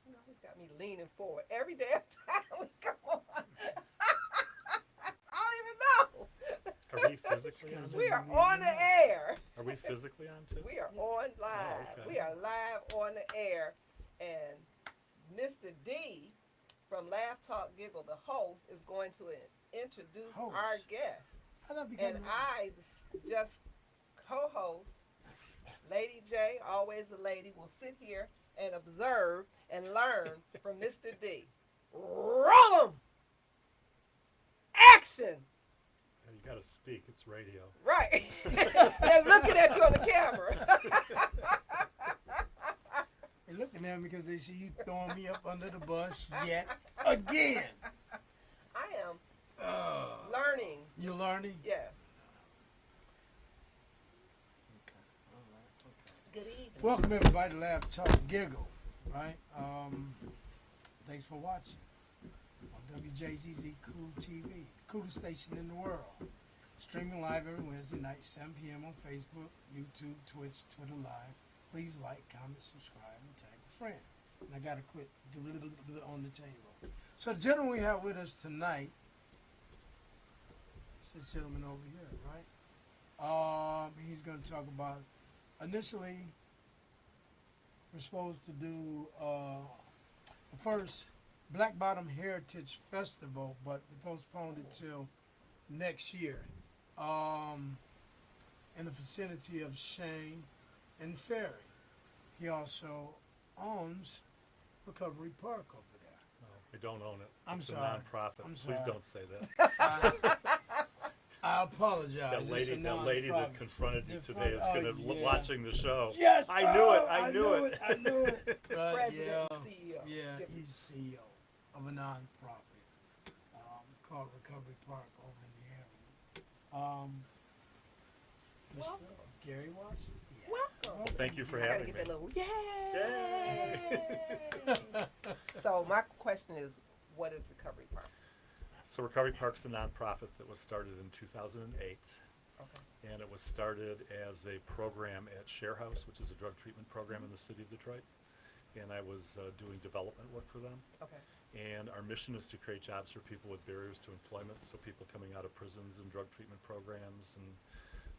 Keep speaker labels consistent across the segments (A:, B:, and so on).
A: You always got me leaning forward every damn time we come on. I don't even know.
B: Are we physically on
A: We
B: too?
A: are on the air.
B: Are we physically on too?
A: We are on
B: Oh,
A: live.
B: okay.
A: We are live on the air. And Mr. D from Laugh Talk Giggle, the host, is going to introduce our
C: Host.
A: guest.
C: How did I become
A: And I just co-host, Lady J, always a lady, will sit here and observe and learn from Mr. D. Roll 'em! Action!
B: You got to speak. It's radio.
A: Right. They're looking at you on the camera.
C: They're looking at me because they see you throwing me up under the bus yet again.
A: I am learning.
C: You learning?
A: Yes. Good evening.
C: Welcome everybody to Laugh Talk Giggle, right? Thanks for watching on WJZZ Cool TV, the coolest station in the world. Streaming live every Wednesday night, 7 p.m. on Facebook, YouTube, Twitch, Twitter Live. Please like, comment, subscribe, and tag a friend. And I gotta quit on the table. So the gentleman we have with us tonight is this gentleman over here, right? He's gonna talk about. Initially, we're supposed to do the first Black Bottom Heritage Festival, but we postponed it till next year. In the vicinity of Shane and Ferry. He also owns Recovery Park over there.
B: No, we don't own it.
C: I'm
B: It's
C: sorry.
B: a non-profit.
C: I'm
B: Please
C: sorry.
B: don't say that.
C: I apologize.
B: That lady,
C: It's a
B: that lady that
C: non-profit.
B: confronted you today is going to
C: yeah.
B: watching the show.
C: Yes,
B: I knew it.
C: oh,
B: I knew it.
C: I knew it. Right,
A: President
C: yeah,
A: and CEO.
C: yeah,
A: Different.
C: he's CEO of a non-profit called Recovery Park over in the area. Mr.
A: Welcome.
C: Gary Watson. Yeah.
A: Welcome.
B: Well, thank you for
A: I gotta
B: having
A: get
B: me.
A: that little yay. So my question is, what is Recovery Park?
B: So Recovery Park's a nonprofit that was started in 2008,
A: Okay.
B: and it was started as a program at Share House, which is a drug treatment program in the city of Detroit. And I was doing development work for them.
A: Okay.
B: And our mission is to create jobs for people with barriers to employment, so people coming out of prisons and drug treatment programs and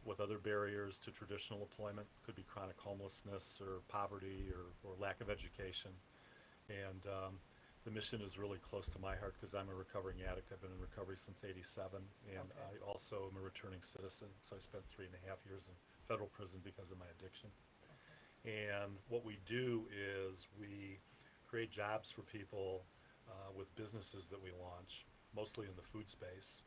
B: with other barriers to traditional employment, could be chronic homelessness or poverty or lack of education. And the mission is really close to my heart because I'm a recovering addict. I've been in recovery since '87, and
A: Okay.
B: I also am a returning citizen, so I spent 3.5 years in federal prison because of my addiction. And what we do is we create jobs for people with businesses that we launch, mostly in the food space.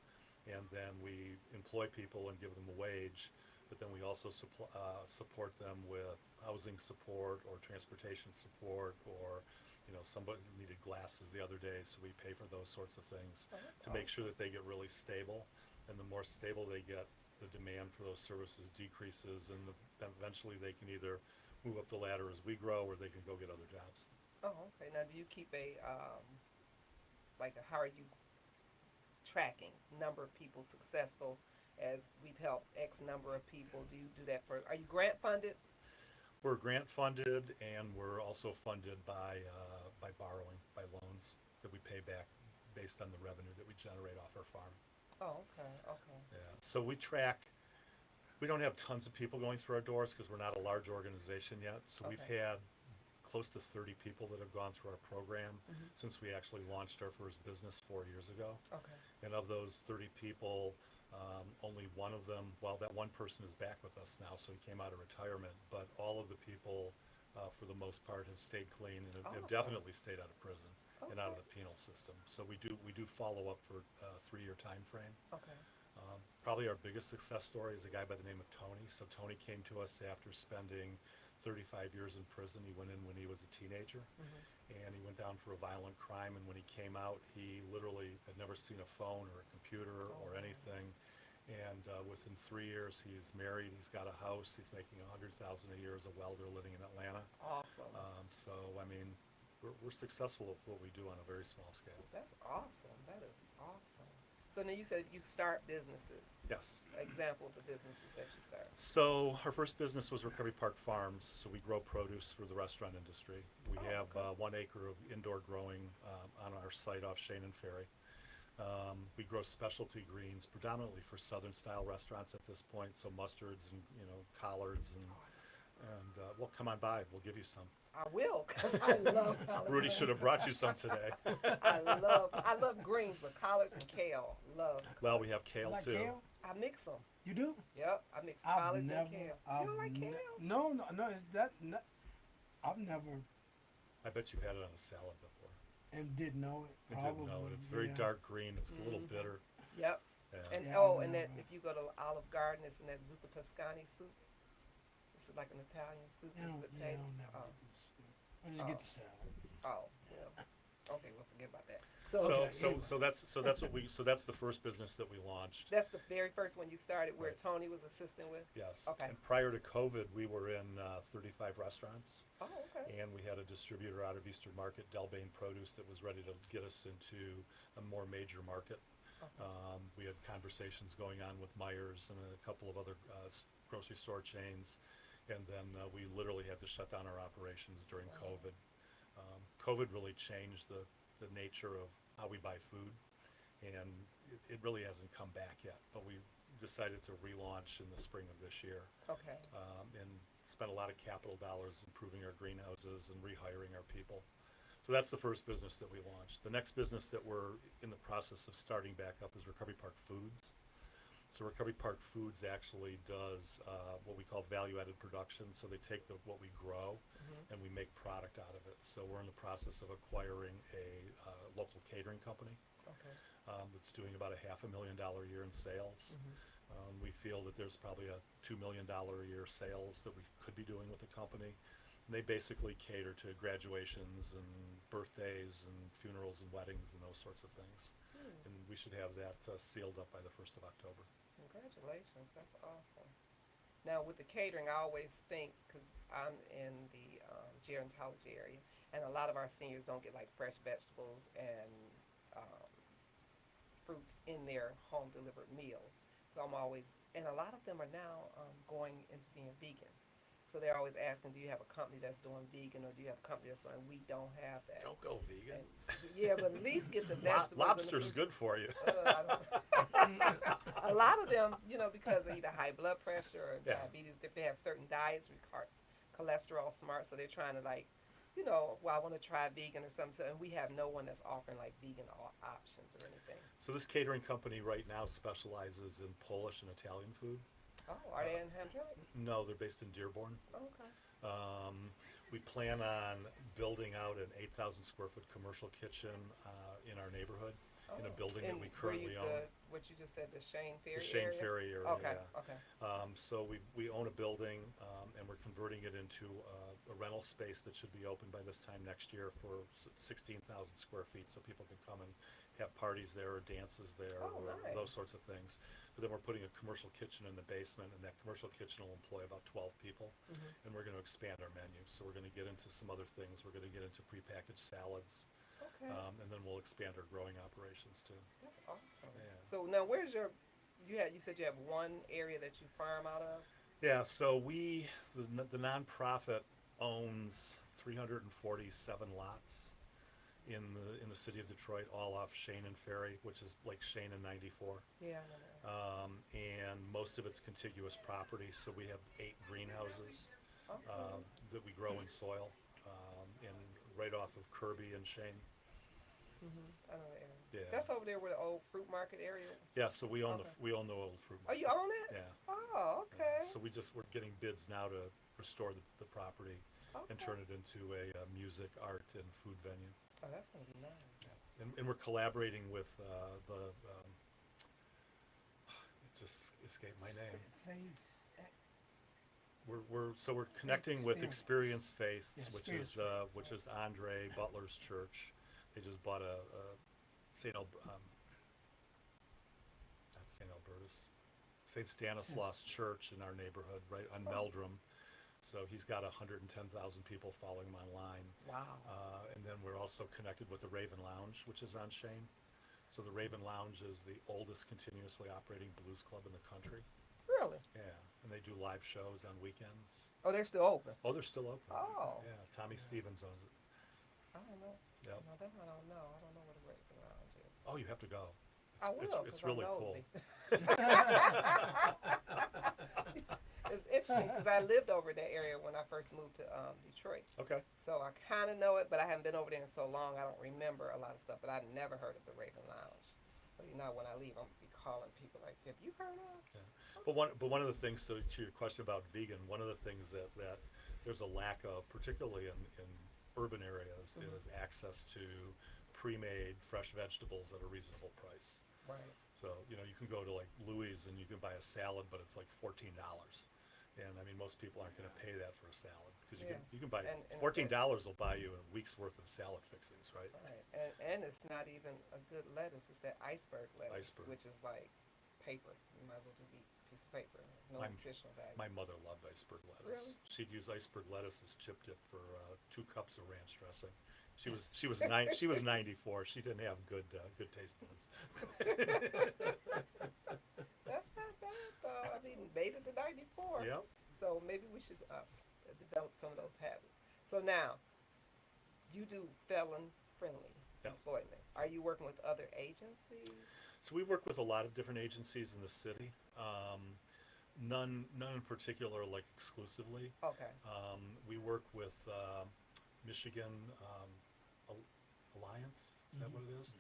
B: And then we employ people and give them a wage, but then we also support them with housing support or transportation support, or somebody needed glasses the other day, so we pay for those sorts of things to make sure that they get really stable. And the more stable they get, the demand for those services decreases, and then eventually they can either move up the ladder as we grow, or they can go get other jobs.
A: Oh, okay. Now, do you keep how are you tracking number of people successful as we've helped X number of people? Do you do that for, are you grant funded?
B: We're grant funded, and we're also funded by borrowing, by loans that we pay back based on the revenue that we generate off our farm.
A: Oh, okay, okay.
B: Yeah. So we track. We don't have tons of people going through our doors because we're not a large organization yet. So we've
A: Okay.
B: had close to 30 people that have gone through our program since we actually launched our first business 4 years ago.
A: Okay.
B: And of those 30 people, only one of them, well, that one person is back with us now, so he came out of retirement. But all of the people, for the most part, have stayed clean and have
A: Awesome.
B: definitely stayed out of prison and out of
A: Okay.
B: the penal system. So we do follow up for a 3-year time frame.
A: Okay.
B: Probably our biggest success story is a guy by the name of Tony. So Tony came to us after spending 35 years in prison. He went in when he was a teenager, and he went down for a violent crime. And when he came out, he literally had never seen a phone or a computer or anything. And within 3 years, he is married. He's got a house. He's making $100,000 a year as a welder living in Atlanta.
A: Awesome.
B: So I mean, we're successful at what we do on a very small scale.
A: That's awesome. That is awesome. So then you said you start businesses.
B: Yes.
A: Example of the businesses that you start.
B: So our first business was Recovery Park Farms. So we grow produce for the restaurant industry. We
A: Oh,
B: have
A: okay.
B: 1 acre of indoor growing on our site off Shane and Ferry. We grow specialty greens predominantly for Southern style restaurants at this point. So mustards and collards and well, come on by. We'll give you some.
A: I will, cause I love collard
B: Rudy
A: greens.
B: should have brought you some today.
A: I love greens, but collards and kale, love.
B: Well, we have kale
C: Like
B: too.
C: kale?
A: I mix them.
C: You do?
A: Yep, I mix
C: I've
A: collards
C: never.
A: and kale.
C: I've
A: You don't like kale?
C: No. Is that? No, I've never
B: I bet you've had it on a salad before.
C: and didn't know it.
B: I didn't know it. It's very
C: yeah.
B: dark green. It's a little bitter.
A: Yep.
B: And
A: And
C: Yeah,
A: oh,
C: I
A: and
C: know
A: that
C: that.
A: if you go to Olive Garden, it's in that zuppa Toscani soup. It's like an Italian soup.
C: I
A: It's
C: don't,
A: potato.
C: I'll never
A: Oh.
C: get this. I just get the salad.
A: Oh, yeah. Okay, we'll forget about that.
B: so
A: So,
B: that's what we that's the first business that we launched.
A: that's the very first one you started, where
B: Right.
A: Tony was assisting with.
B: Yes.
A: Okay.
B: And prior to COVID, we were in 35 restaurants,
A: Oh, okay.
B: and we had a distributor out of Eastern Market, Delbane Produce, that was ready to get us into a more major market.
A: Okay.
B: We had conversations going on with Myers and a couple of other grocery store chains, and then we literally had to shut down our operations during COVID. COVID really changed the nature of how we buy food, and it really hasn't come back yet, but we decided to relaunch in the spring of this year,
A: Okay.
B: and spent a lot of capital dollars improving our greenhouses and rehiring our people. So that's the first business that we launched. The next business that we're in the process of starting back up is Recovery Park Foods. So Recovery Park Foods actually does what we call value-added production. So they take what we grow and we make product out of it. So we're in the process of acquiring a local catering company
A: Okay.
B: that's doing about $500,000 a year in sales. We feel that there's probably a $2 million a year sales that we could be doing with the company. And they basically cater to graduations and birthdays and funerals and weddings and those sorts of things. And we should have that sealed up by the 1st of October.
A: Congratulations. That's awesome. Now, with the catering, I always think, because I'm in the gerontology area, and a lot of our seniors don't get like fresh vegetables and fruits in their home delivered meals. So I'm always, and a lot of them are now going into being vegan. So they're always asking, do you have a company that's doing vegan, or do you have a company that's doing? We don't have that.
B: Don't go vegan.
A: And, yeah, but at least get the vegetables. and the
B: Lobster's
A: fruits.
B: good for you.
A: A lot of them, because of either high blood pressure or
B: Yeah.
A: diabetes, if they have certain diets, cholesterol smart, so they're trying to well, I want to try vegan or something. So, and we have no one that's offering like vegan options or anything.
B: So this catering company right now specializes in Polish and Italian food.
A: Oh, are they in Hamtramck?
B: No, they're based in Dearborn.
A: Oh, okay.
B: We plan on building out an 8,000 square foot commercial kitchen in our neighborhood, in a building that we currently own.
A: What you just said, the Shane Ferry
B: The Shane
A: area?
B: Ferry area,
A: Okay,
B: yeah.
A: okay.
B: So we own a building, and we're converting it into a rental space that should be open by this time next year for 16,000 square feet, so people can come and have parties there or dances there
A: Oh,
B: or
A: nice.
B: those sorts of things. But then we're putting a commercial kitchen in the basement, and that commercial kitchen will employ about 12 people, and we're going to expand our menu. So we're going to get into some other things. We're going to get into prepackaged salads,
A: Okay.
B: and then we'll expand our growing operations too.
A: That's awesome.
B: Yeah.
A: So now, where's you said you have one area that you farm out of?
B: Yeah, so the nonprofit owns 347 lots in the city of Detroit, all off Shane and Ferry, which is like Shane and 94.
A: Yeah, I know that.
B: And most of it's contiguous property, so we have 8 greenhouses
A: Okay.
B: that we grow in soil, in right off of Kirby and Shane.
A: I know the area.
B: Yeah.
A: That's over there where the old fruit market area.
B: Yeah, so we own
A: Okay.
B: we own the old fruit
A: Oh,
B: market.
A: you own it?
B: Yeah.
A: Oh, okay.
B: So we're getting bids now to restore the property and
A: Okay.
B: turn it into a music, art, and food venue.
A: Oh, that's gonna be nice.
B: And we're collaborating with it just escaped my name. We're connecting with Experience Faiths,
C: Yeah,
B: which
C: Experience
B: is
C: Faiths,
B: which is Andre Butler's church. They just bought not St. Albertus, St. Stanislaus Church in our neighborhood, right on Meldrum. So he's got 110,000 people following him online.
A: Wow.
B: And then we're also connected with the Raven Lounge, which is on Shane. So the Raven Lounge is the oldest continuously operating blues club in the country.
A: Really?
B: Yeah, and they do live shows on weekends.
A: Oh, they're still open.
B: Oh, they're still open.
A: Oh.
B: Yeah, Tommy Stevens owns it.
A: I don't know.
B: Yep.
A: No, that one I don't know. I don't know what a Raven Lounge is.
B: Oh, you have to go.
A: I will,
B: It's
A: because I'm
B: really cool.
A: nosy. It's interesting because I lived over that area when I first moved to Detroit.
B: Okay.
A: So I kind of know it, but I haven't been over there in so long, I don't remember a lot of stuff. But I'd never heard of the Raven Lounge. So, you know, when I leave, I'm going to be calling people like, have you heard of?
B: Yeah. But one of the things, so to your question about vegan, one of the things that there's a lack of, particularly in urban areas, is access to pre-made fresh vegetables at a reasonable price.
A: Right.
B: So, you know, you can go to like Louis and you can buy a salad, but it's like $14. And I mean, most people aren't going to pay that for a salad because you can buy
A: And
B: $14 will buy you a week's worth of salad fixings, right?
A: Right. And it's not even a good lettuce. It's that iceberg lettuce, which is like paper. You might as well just eat a piece of paper. There's no nutritional value.
B: My mother loved iceberg lettuce.
A: Really?
B: She'd use iceberg lettuce as chip dip for 2 cups of ranch dressing. She was 94. She didn't have good taste buds.
A: That's not bad though. I mean, made it to 94.
B: Yep.
A: So maybe we should develop some of those habits. So now, you do felon-friendly employment. Are you working with other agencies?
B: So we work with a lot of different agencies in the city. None in particular, like exclusively.
A: Okay.
B: We work with Michigan Alliance. Is that what it is?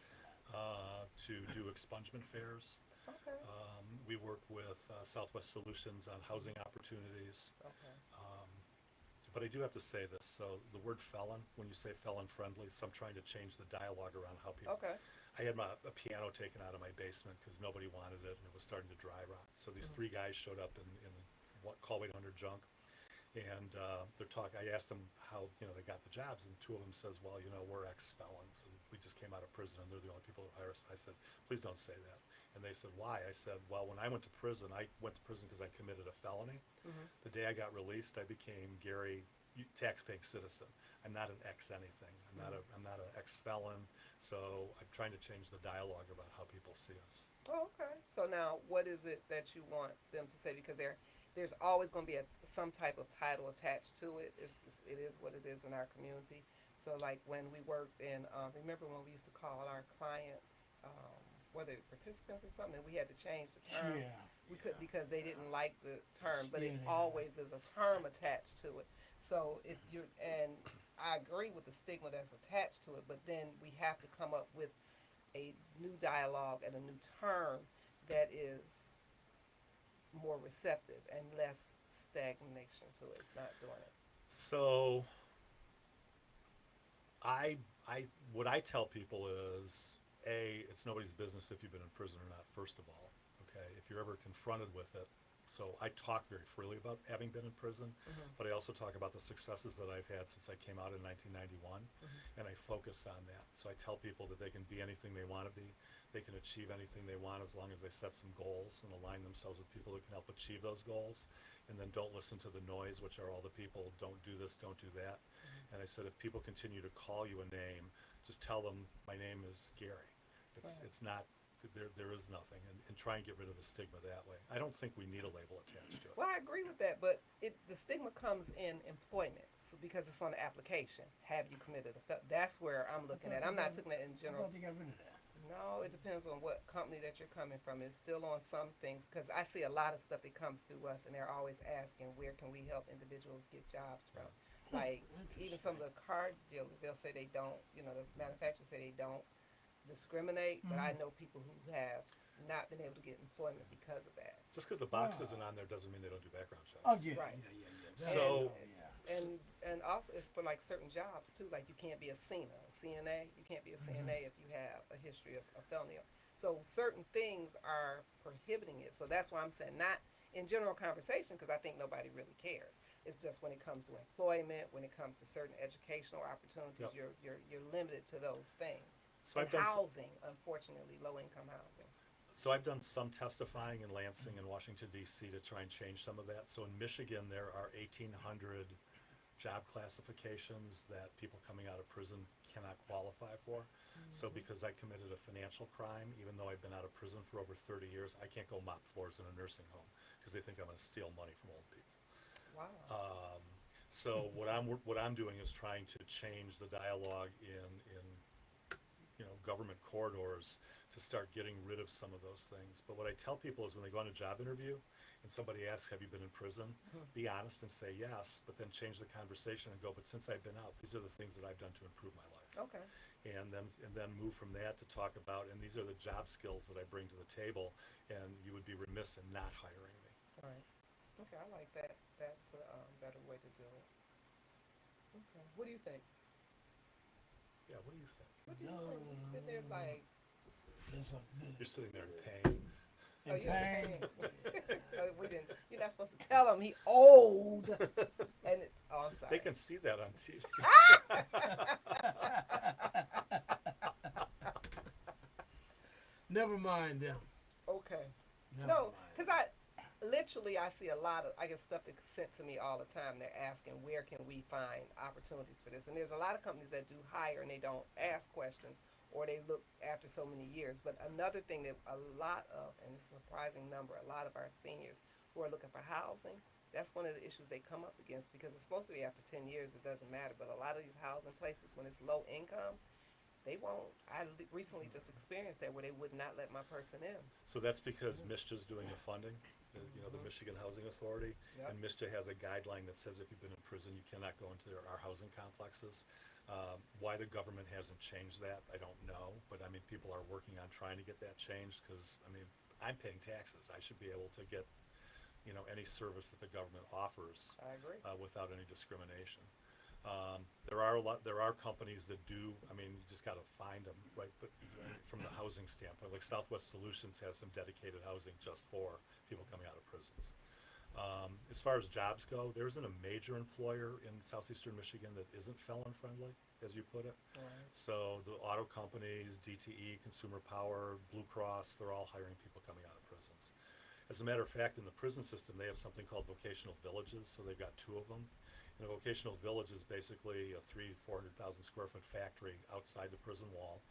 B: To do expungement fairs.
A: Okay.
B: We work with Southwest Solutions on housing opportunities.
A: Okay.
B: But I do have to say this. So the word felon, when you say felon friendly, so I'm trying to change the dialogue around how people.
A: Okay.
B: I had a piano taken out of my basement because nobody wanted it and it was starting to dry rot. So these 3 guys showed up in what call 800 junk. And they're talking. I asked them how they got the jobs, and 2 of them says, "Well, we're ex-felons, and we just came out of prison, and they're the only people who hire us." I said, "Please don't say that." And they said, "Why?" I said, "Well, when I went to prison because I committed a felony. The day I got released, I became Gary, tax-paying citizen. I'm not an ex-anything. I'm not an ex-felon. So I'm trying to change the dialogue about how people see us."
A: Oh, okay. So now, what is it that you want them to say? Because there's always going to be some type of title attached to it. It is what it is in our community. So like when we worked in, remember when we used to call our clients, whether participants or something, we had to change the term.
C: Yeah.
A: We could because they didn't like the term, but it always is a term attached to it. So and I agree with the stigma that's attached to it, but then we have to come up with a new dialogue and a new term that is more receptive and less stagnation to it. It's not doing it.
B: So what I tell people is, it's nobody's business if you've been in prison or not, first of all. Okay, if you're ever confronted with it. So I talk very freely about having been in prison, but I also talk about the successes that I've had since I came out in 1991, and I focus on that. So I tell people that they can be anything they want to be. They can achieve anything they want as long as they set some goals and align themselves with people who can help achieve those goals. And then don't listen to the noise, which are all the people, don't do this, don't do that. And I said, if people continue to call you a name, just tell them, my name is Gary. It's not, there is nothing, and try and get rid of the stigma that way. I don't think we need a label attached to it.
A: Well, I agree with that, but the stigma comes in employment because it's on the application. Have you committed a felony? That's where I'm looking at. I'm not taking that in
C: I
A: general.
C: thought they got rid of that.
A: No, it depends on what company that you're coming from. It's still on some things because I see a lot of stuff that comes through us, and they're always asking, where can we help individuals get jobs from? Like even some of the car dealers, they'll say they don't. The manufacturers say they don't discriminate, but I know people who have not been able to get employment because of that.
B: Just because the box isn't on there doesn't mean they don't do background checks.
C: Oh yeah,
A: Right.
C: yeah.
B: So-
A: And also it's for like certain jobs too. Like you can't be a CNA. You can't be a CNA if you have a history of felony. So certain things are prohibiting it. So that's why I'm saying not in general conversation because I think nobody really cares. It's just when it comes to employment, when it comes to certain educational opportunities, you're limited to those things.
B: So
A: and
B: I've done
A: housing, unfortunately, low income housing.
B: So I've done some testifying in Lansing and Washington, D.C. to try and change some of that. So in Michigan, there are 1,800 job classifications that people coming out of prison cannot qualify for. So because I committed a financial crime, even though I've been out of prison for over 30 years, I can't go mop floors in a nursing home because they think I'm going to steal money from old people.
A: Wow.
B: So what I'm doing is trying to change the dialogue in government corridors to start getting rid of some of those things. But what I tell people is when they go on a job interview and somebody asks, have you been in prison? Be honest and say yes, but then change the conversation and go, but since I've been out, these are the things that I've done to improve my life.
A: Okay.
B: And then move from that to talk about, and these are the job skills that I bring to the table, and you would be remiss in not hiring me.
A: All right. Okay, I like that. That's a better way to do it. Okay. What do you think?
B: Yeah, what do you think?
A: What do you think? You sitting there like,
B: You're sitting there in pain.
A: oh, you're in pain. Oh, we didn't. You're not supposed to tell him he old. And oh, I'm sorry.
B: They can see that on TV.
C: Never mind them.
A: Okay.
C: Never
A: No,
C: mind.
A: because I see a lot of, I get stuff that's sent to me all the time. They're asking, where can we find opportunities for this? And there's a lot of companies that do hire and they don't ask questions or they look after so many years. But another thing that a lot of, and it's a surprising number, a lot of our seniors who are looking for housing, that's one of the issues they come up against because it's supposed to be after 10 years, it doesn't matter. But a lot of these housing places, when it's low income, they won't. Recently just experienced that where they would not let my person in.
B: So that's because MISHTA's doing the funding, the Michigan Housing Authority.
A: Yep.
B: And MISHTA has a guideline that says if you've been in prison, you cannot go into our housing complexes. Why the government hasn't changed that, I don't know. But I mean, people are working on trying to get that changed because, I mean, I'm paying taxes. I should be able to get, any service that the government offers
A: I agree.
B: without any discrimination. There are companies that do. I mean, you just got to find them, right? But from the housing standpoint, like Southwest Solutions has some dedicated housing just for people coming out of prisons. As far as jobs go, there isn't a major employer in southeastern Michigan that isn't felon friendly, as you put it.
A: Right.
B: So the auto companies, DTE, Consumer Power, Blue Cross, they're all hiring people coming out of prisons. As a matter of fact, in the prison system, they have something called vocational villages. So they've got 2 of them. And a vocational village is basically a 400,000 square foot factory outside the prison wall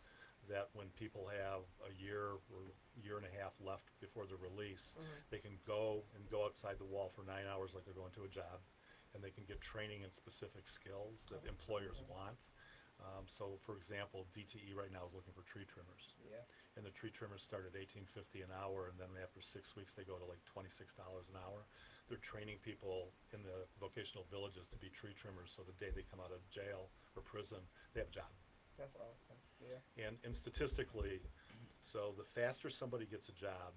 B: that when people have a year or year and a half left before their release, they can go outside the wall for 9 hours like they're going to a job, and they can get training in specific skills that employers want. So, for example, DTE right now is looking for tree trimmers.
A: Yeah.
B: And the tree trimmers start at $18.50 an hour, and then after 6 weeks they go to like $26 an hour. They're training people in the vocational villages to be tree trimmers, so the day they come out of jail or prison, they have a job.
A: That's awesome. Yeah.
B: And statistically, so the faster somebody gets a job,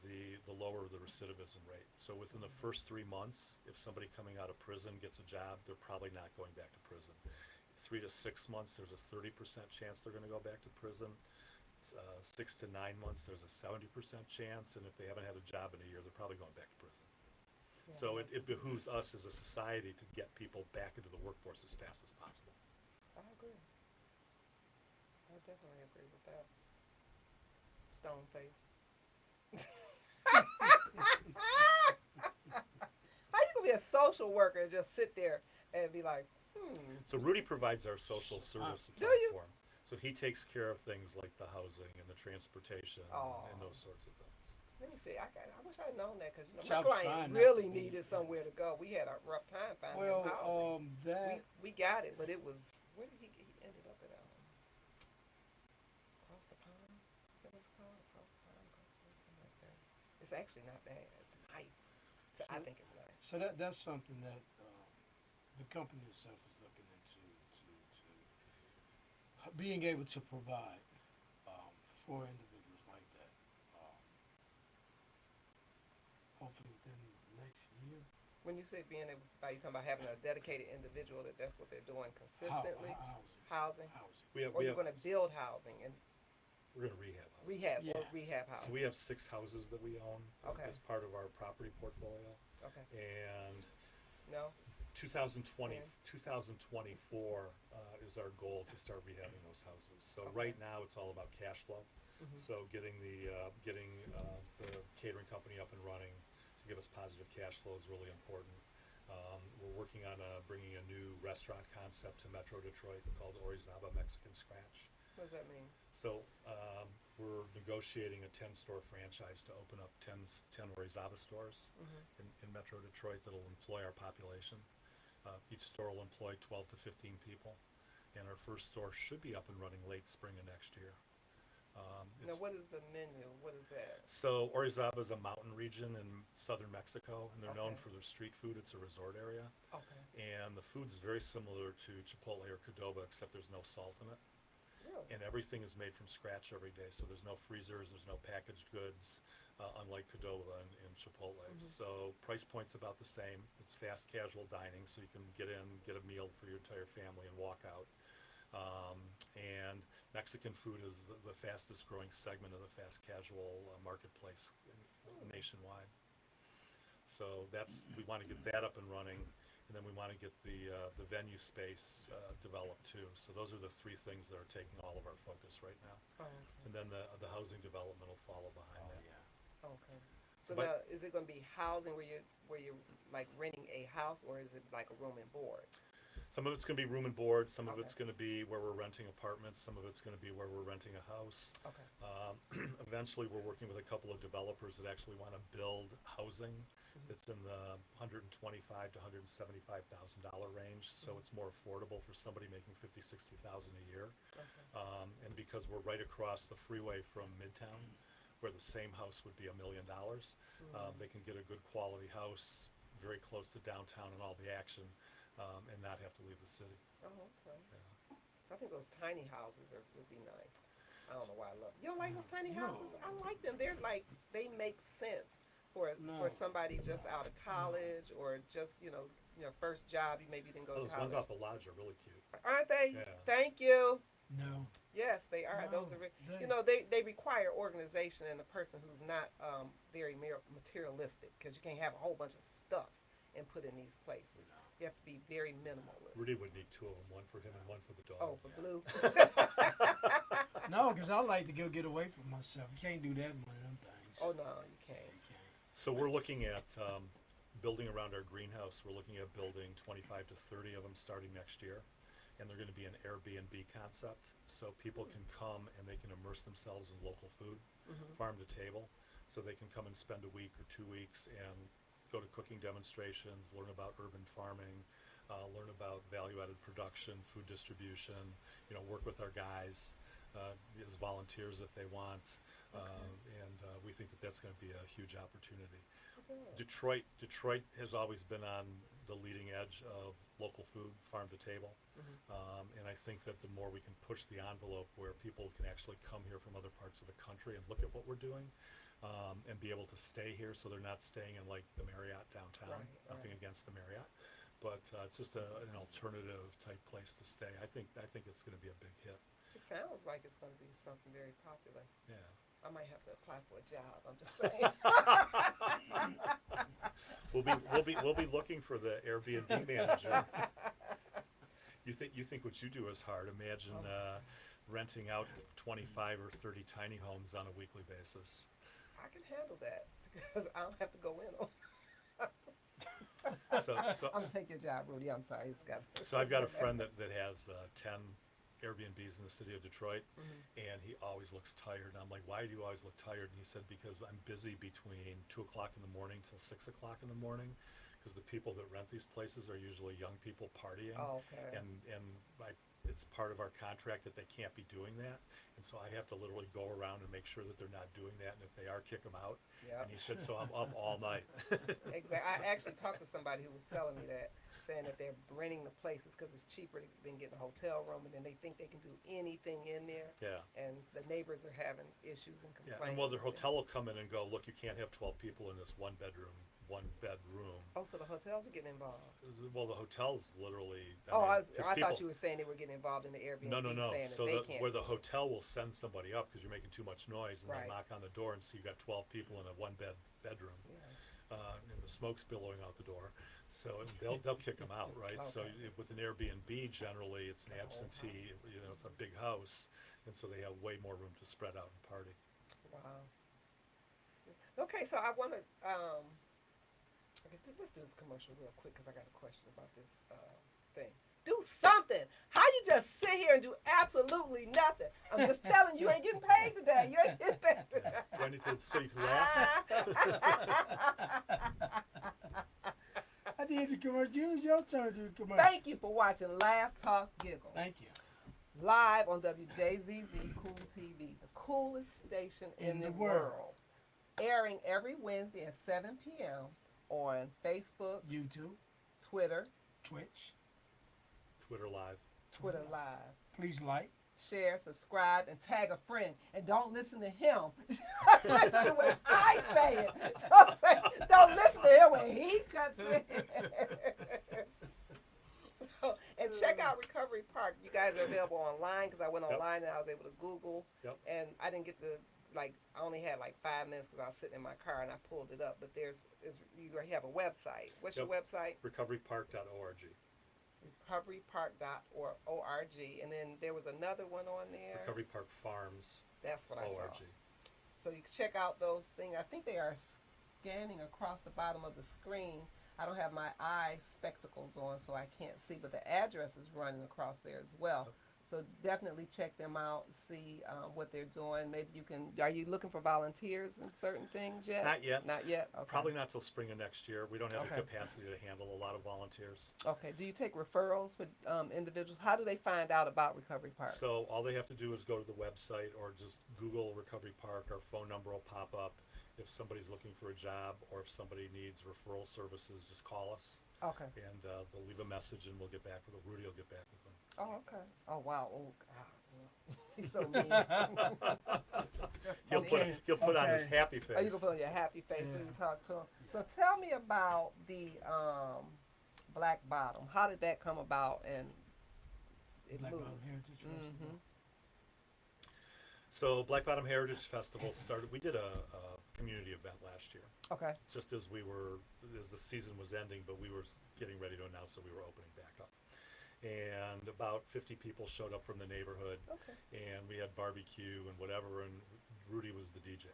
B: the lower the recidivism rate. So within the first 3 months, if somebody coming out of prison gets a job, they're probably not going back to prison. 3 to 6 months, there's a 30% chance they're going to go back to prison. 6 to 9 months, there's a 70% chance, and if they haven't had a job in a year, they're probably going back to prison.
A: Yeah,
B: So it behooves us as a society to get people back into the workforce as fast as possible.
A: I agree. I definitely agree with that. Stone face. How you gonna be a social worker and just sit there and be like,
B: So Rudy provides our social service
A: Do you?
B: platform. So he takes care of things like the housing and the transportation
A: Aw.
B: and those sorts of things.
A: let me see. I wish I'd known that because my
C: Job's
A: client
C: fine,
A: really
C: not to be-
A: needed somewhere to go. We had a rough time finding
C: Well,
A: him housing.
C: that
A: We got it, but it was where did he ended up at? Across the pond. Is that what it's called? Across the pond, something like that. It's actually not bad. It's nice. So I think it's nice.
C: so that's something that the company itself is looking into to being able to provide for individuals like that. Hopefully within the next year.
A: When you say being able, are you talking about having a dedicated individual that's what they're doing consistently?
C: Housing.
A: Housing.
B: We have,
A: Or
B: we
A: you're
B: have
A: going to build housing and
B: we're going to rehab houses.
A: rehab or
C: Yeah.
A: rehab
B: So
A: housing.
B: we have 6 houses that we own
A: Okay.
B: as part of our property portfolio.
A: Okay.
B: And
A: No.
B: 2020,
A: 10.
B: 2024 is our goal to start rehabbing those houses. So
A: Okay.
B: right now it's all about cash flow.
A: Mhm.
B: So getting the catering company up and running to give us positive cash flow is really important. We're working on bringing a new restaurant concept to Metro Detroit called Orizaba Mexican Scratch.
A: What does that mean?
B: So we're negotiating a 10-store franchise to open up 10 Orizaba stores in Metro Detroit that'll employ our population. Each store will employ 12 to 15 people, and our first store should be up and running late spring of next year.
A: Now, what is the menu? What is that?
B: So Orizaba is a mountain region in southern Mexico, and they're known
A: Okay.
B: for their street food. It's a resort area,
A: Okay.
B: and the food's very similar to Chipotle or Qdoba, except there's no salt in it.
A: Really?
B: And everything is made from scratch every day, so there's no freezers, there's no packaged goods, unlike Qdoba and Chipotle. So price point's about the same. It's fast casual dining, so you can get in, get a meal for your entire family and walk out. And Mexican food is the fastest growing segment of the fast casual marketplace nationwide. So we want to get that up and running, and then we want to get the venue space developed too. So those are the three things that are taking all of our focus right now.
A: Oh, okay.
B: And then the housing development will follow behind that.
A: Okay. So
B: But-
A: now, is it going to be housing where you're like renting a house, or is it like a room and board?
B: Some of it's going to be room and board. Some of
A: Okay.
B: it's going to be where we're renting apartments. Some of it's going to be where we're renting a house.
A: Okay.
B: Eventually, we're working with a couple of developers that actually want to build housing that's in the $125,000 to $175,000 range. So it's more affordable for somebody making $50,000 to $60,000 a year.
A: Okay.
B: And because we're right across the freeway from Midtown, where the same house would be $1 million, they can get a good quality house very close to downtown and all the action, and not have to leave the city.
A: Oh, okay.
B: Yeah.
A: I think those tiny houses would be nice. I don't know why I love them. You don't like those tiny
C: No.
A: houses? I like them. They're like, they make sense for
C: No.
A: somebody just out of college or just, your first job. You maybe didn't go
B: Oh,
A: to
B: those ones
A: college.
B: off the lodge are really cute.
A: Aren't they?
B: Yeah.
A: Thank you.
C: No.
A: Yes, they are. Those
C: No,
A: are,
C: they-
A: they require organization and a person who's not very materialistic, because you can't have a whole bunch of stuff and put in these places. You have to be very minimalist.
B: Rudy would need two of them, one for him and one for the dog.
A: Oh, for Blue.
C: No, because I like to go get away from myself. You can't do that in one of them things.
A: Oh, no, you can't.
C: You can't.
B: So we're looking at building around our greenhouse. We're looking at building 25 to 30 of them starting next year. And they're going to be an Airbnb concept. So people can come and they can immerse themselves in local food, farm to table. So they can come and spend a week or 2 weeks and go to cooking demonstrations, learn about urban farming, learn about value-added production, food distribution, work with our guys as volunteers if they want. And we think that that's going to be a huge opportunity. Detroit has always been on the leading edge of local food, farm to table. And I think that the more we can push the envelope where people can actually come here from other parts of the country and look at what we're doing, and be able to stay here, so they're not staying in like the Marriott downtown.
A: Right,
B: Nothing
A: right.
B: against the Marriott, but it's just an alternative type place to stay. I think it's going to be a big hit.
A: It sounds like it's going to be something very popular.
B: Yeah.
A: I might have to apply for a job. I'm just saying.
B: We'll be looking for the Airbnb manager. You think what you do is hard? Imagine renting out 25 or 30 tiny homes on a weekly basis.
A: I can handle that because I don't have to go in them.
B: So
A: I'm gonna take your job, Rudy. I'm sorry, it's got.
B: So I've got a friend that has 10 Airbnbs in the city of Detroit, and he always looks tired. And I'm like, why do you always look tired? And he said, because I'm busy between 2 o'clock in the morning till 6 o'clock in the morning, because the people that rent these places are usually young people partying.
A: Oh, okay.
B: And it's part of our contract that they can't be doing that. And so I have to literally go around and make sure that they're not doing that. And if they are, kick them out.
A: Yeah.
B: And he said, so I'm up all night.
A: Exactly. I actually talked to somebody who was telling me that, saying that they're renting the places because it's cheaper than getting a hotel room, and then they think they can do anything in there.
B: Yeah.
A: And the neighbors are having issues and
B: Yeah,
A: complaining.
B: and well, the hotel will come in and go, look, you can't have 12 people in this one bedroom.
A: Oh, so the hotels are getting involved.
B: Well, the hotels literally.
A: I
B: 'cause
A: thought
B: people-
A: you were saying they were getting involved in the Airbnb.
B: No.
A: Saying
B: So
A: that they can't.
B: where the hotel will send somebody up because you're making too much noise, and
A: Right.
B: they'll knock on the door and see you got 12 people in a bedroom,
A: Yeah.
B: and the smoke's billowing out the door. So they'll kick them out, right? So
A: Okay.
B: with an Airbnb, generally it's an
A: whole
B: absentee.
A: house.
B: It's a big house, and so they have way more room to spread out and party.
A: Wow. Okay, so I want to Okay, let's do this commercial real quick because I got a question about this thing. Do something. How you just sit here and do absolutely nothing? I'm just telling you, you ain't getting paid today. You ain't getting paid today.
B: Do I need to so you can laugh?
C: I did the commercial. It's your turn to do the commercial.
A: Thank you for watching Laugh, Talk, Giggle.
C: Thank you.
A: Live on WJZZ Cool TV, the coolest station in the world. Airing every Wednesday at 7 p.m. on Facebook,
C: YouTube,
A: Twitter,
C: Twitch.
B: Twitter Live.
A: Twitter Live.
C: Please like.
A: Share, subscribe, and tag a friend. And don't listen to him. Just listen to when I say it. Don't listen to him when he's cussing. And check out Recovery Park. You guys are available online because I went online and I was able to Google.
B: Yep.
A: And I didn't get to, I only had 5 minutes because I was sitting in my car and I pulled it up. But you have a website. What's your website?
B: recoverypark.org.
A: recoverypark.org. And then there was another one on there.
B: Recovery Park Farms.
A: That's what I saw.
B: ORG.
A: So you can check out those things. I think they are scanning across the bottom of the screen. I don't have my eye spectacles on, so I can't see, but the address is running across there as well. So definitely check them out, see what they're doing. Maybe you can, are you looking for volunteers in certain things yet?
B: Not yet.
A: Not yet? Okay.
B: Probably not till spring of next year. We don't have the
A: Okay.
B: capacity to handle a lot of volunteers.
A: Okay. Do you take referrals for individuals? How do they find out about Recovery Park?
B: So all they have to do is go to the website or just Google Recovery Park. Our phone number will pop up. If somebody's looking for a job or if somebody needs referral services, just call us.
A: Okay.
B: And they'll leave a message and we'll get back with them. Rudy will get back with them.
A: Oh, okay. Oh, wow. Oh, God. He's so mean.
B: He'll put on his happy face.
A: Oh, you can put on your happy face when you
C: Yeah.
A: talk to him. So tell me about the Black Bottom. How did that come about and it
C: Black
A: moved?
C: Bottom Heritage Festival.
B: So Black Bottom Heritage Festival started. We did a community event last year,
A: Okay.
B: just as the season was ending, but we were getting ready to announce that we were opening back up. And about 50 people showed up from the neighborhood,
A: Okay.
B: and we had barbecue and whatever, and Rudy was the DJ.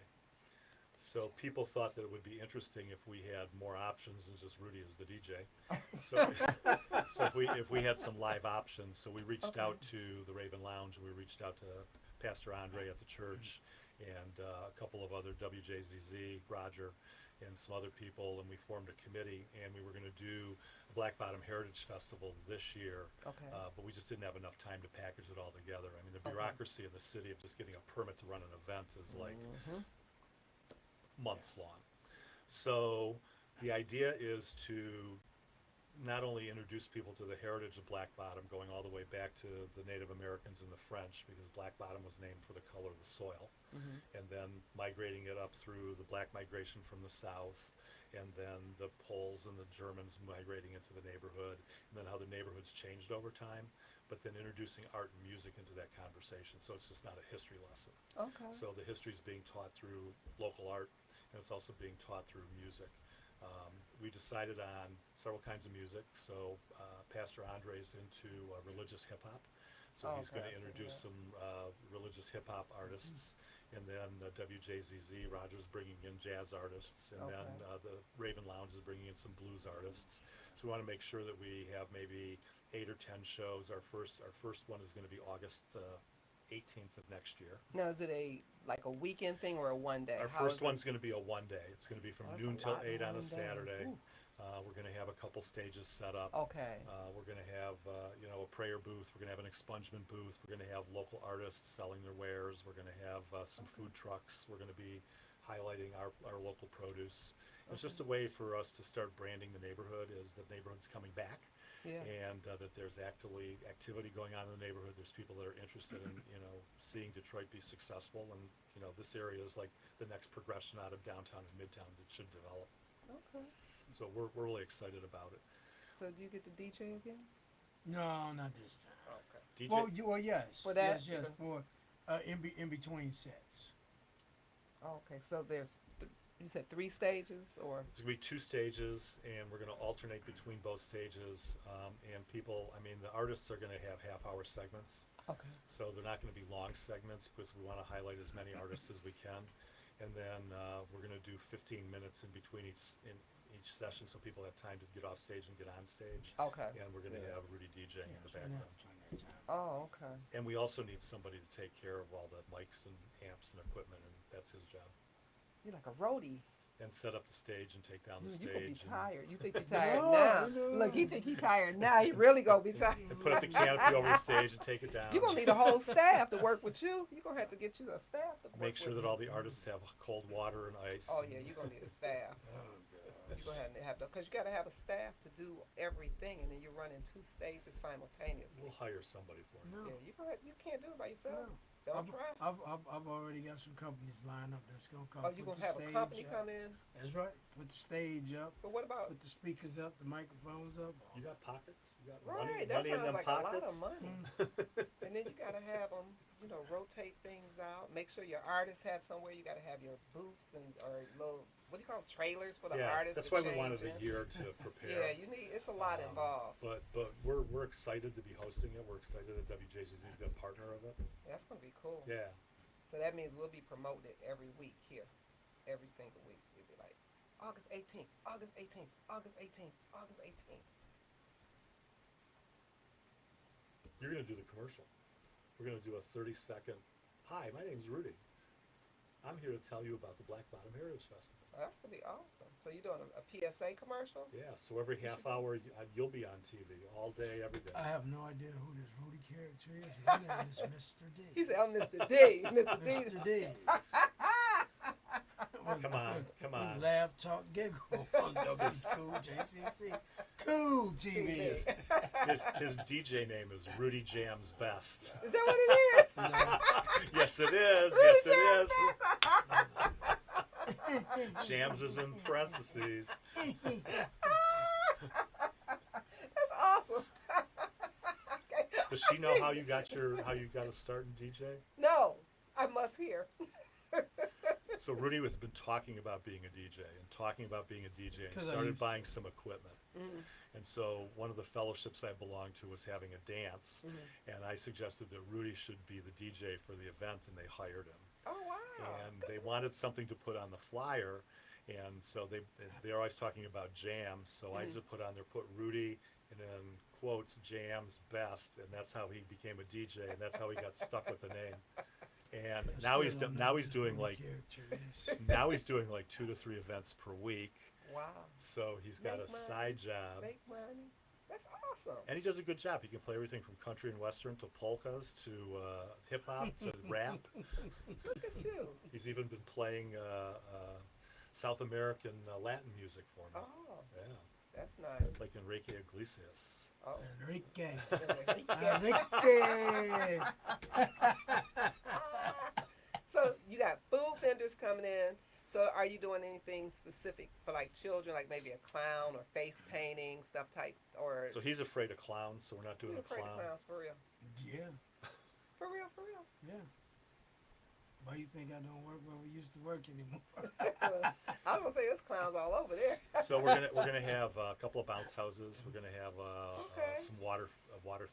B: So people thought that it would be interesting if we had more options than just Rudy as the DJ. So, if we had some live options, so we reached out to the Raven Lounge, we reached out to Pastor Andre at the church, and a couple of other WJZZ, Roger, and some other people, and we formed a committee, and we were going to do a Black Bottom Heritage Festival this year,
A: Okay.
B: but we just didn't have enough time to package it all together. I mean, the bureaucracy in the city of just getting a permit to run an event is like months long. So the idea is to not only introduce people to the heritage of Black Bottom, going all the way back to the Native Americans and the French, because Black Bottom was named for the color of the soil, and then migrating it up through the Black migration from the south, and then the Poles and the Germans migrating into the neighborhood, and then how the neighborhoods changed over time, but then introducing art and music into that conversation. So it's just not a history lesson.
A: Okay.
B: So the history is being taught through local art, and it's also being taught through music. We decided on several kinds of music. So Pastor Andre's into religious hip hop, so he's going to introduce some religious hip hop artists, and then WJZZ Roger's bringing in jazz artists, and then the Raven Lounge is bringing in some blues artists. So we want to make sure that we have maybe 8 or 10 shows. Our first one is going to be August 18th of next year.
A: Now, is it a weekend thing or a one day?
B: Our first one's going to be a one day. It's going to be from
A: That's
B: noon
A: a
B: till
A: lot
B: 8
A: in
B: on a
A: one day.
B: Saturday.
A: Ooh.
B: We're going to have a couple stages set up.
A: Okay.
B: We're going to have a prayer booth. We're going to have an expungement booth. We're going to have local artists selling their wares. We're going to have some food trucks. We're going to be highlighting our local produce. It's just a way for us to start branding the neighborhood as the neighborhood's coming back.
A: Yeah.
B: And that there's actually activity going on in the neighborhood. There's people that are interested in, seeing Detroit be successful. And, this area is like the next progression out of downtown and midtown that should develop.
A: Okay.
B: So we're really excited about it.
A: So do you get to DJ again?
C: No, not this time.
A: Okay.
B: DJ,
C: Well, yes.
A: For that,
C: Yes,
A: you
C: yes.
A: can-
C: For in between sets.
A: Okay. So there's, you said 3 stages or?
B: there's going to be 2 stages, and we're going to alternate between both stages. And people, the artists are going to have half-hour segments.
A: Okay.
B: So they're not going to be long segments because we want to highlight as many artists as we can. And then we're going to do 15 minutes in between each session so people have time to get off stage and get on stage.
A: Okay.
B: And we're going to
A: Yeah.
B: have Rudy DJing in the
C: so we have
B: background.
C: to turn that down.
A: Oh, okay.
B: And we also need somebody to take care of all the mics and amps and equipment, and that's his job.
A: You're like a roadie.
B: And set up the stage and take down the
A: You
B: stage.
A: gonna be
B: and-
A: tired. You think you're tired
C: No,
A: now?
C: no.
A: Look, he think he tired now. He really gonna be tired.
B: And put up the canopy over the stage and take it down.
A: You're gonna need a whole staff to work with you. You're gonna have to get you a staff to work
B: Make sure
A: with
B: that all the artists have cold water and ice.
A: Oh yeah, you're gonna need a staff.
C: Oh,
A: You're gonna have to, cause you gotta have a staff to do everything, and then you're running 2 stages simultaneously.
B: We'll hire somebody for you.
C: No.
A: Yeah, you can't do it by yourself.
C: No.
A: Don't try.
C: I've already got some companies lined up that's gonna come.
A: Oh, you
C: put
A: gonna
C: the
A: have a
C: stage
A: company
C: up.
A: come in?
C: That's right. Put the stage up.
A: But what about?
C: Put the speakers up. The microphones up.
B: You got pockets? You got
A: Right,
B: money,
A: that
B: money in
A: sounds
B: them
A: like
B: pockets?
A: a lot of money. And then you gotta have them, rotate things out. Make sure your artists have somewhere. You gotta have your booths or little, what do you call them, trailers for the
B: Yeah,
A: artists.
B: that's
A: to
B: why we
A: change
B: wanted a
A: in.
B: year to prepare.
A: Yeah, it's a lot involved.
B: But we're excited to be hosting it. We're excited that WJZZ is the partner of it.
A: That's gonna be cool.
B: Yeah.
A: So that means we'll be promoting it every week here, every single week. We'll be like August 18th, August 18th, August 18th, August 18th.
B: You're going to do the commercial. We're going to do a 30-second, hi, my name's Rudy. I'm here to tell you about the Black Bottom Heritage Festival.
A: Oh, that's gonna be awesome. So you're doing a PSA commercial?
B: Yeah, so every half hour you'll be on TV all day, every day.
C: I have no idea who this Rudy character is. His name is Mr. D.
A: He said, "I'm Mr. D." Mr. D.
C: Mr. D.
B: Come on.
C: We laugh, talk, giggle on Cool JCC. Cool TV.
B: His DJ name is Rudy Jams Best.
A: Is that what it is?
B: Yes, it is.
A: Rudy
B: Yes,
A: Jams
B: it is. Jams is in parentheses.
A: That's awesome.
B: Does she know how you got to start in DJ?
A: No, I must hear.
B: So Rudy has been talking about being a DJ and
C: 'Cause I
B: started
C: used
B: buying some equipment. And so one of the fellowships I belonged to was having a dance, and I suggested that Rudy should be the DJ for the event, and they hired him.
A: Oh wow.
B: And they wanted something to put on the flyer, and so they're always talking about jams, so I just put Rudy and then quotes Jams Best, and that's how he became a DJ, and that's how he got stuck with the name. And now he's doing like 2 to 3 events per week.
A: Wow.
B: So he's got
A: Make
B: a
A: money.
B: side job.
A: Make money. That's awesome.
B: And he does a good job. He can play everything from country and western to polkas to hip hop to rap.
A: Look at you.
B: He's even been playing South American Latin music for me.
A: Oh,
B: Yeah,
A: that's nice.
B: like Enrique Iglesias.
A: Oh.
C: Enrique.
A: Enrique.
C: Enrique.
A: So you got food vendors coming in. So are you doing anything specific for like children, like maybe a clown or face painting stuff type, or
B: So he's afraid of clowns, so we're not doing
A: you
B: a
A: afraid
B: clown.
A: of clowns for real?
C: Yeah.
A: For real, for real.
C: Yeah. Why you think I don't work where we used to work anymore?
A: I was gonna say there's clowns all over there.
B: So we're gonna have a couple of bounce houses. We're gonna have
A: Okay.
B: some water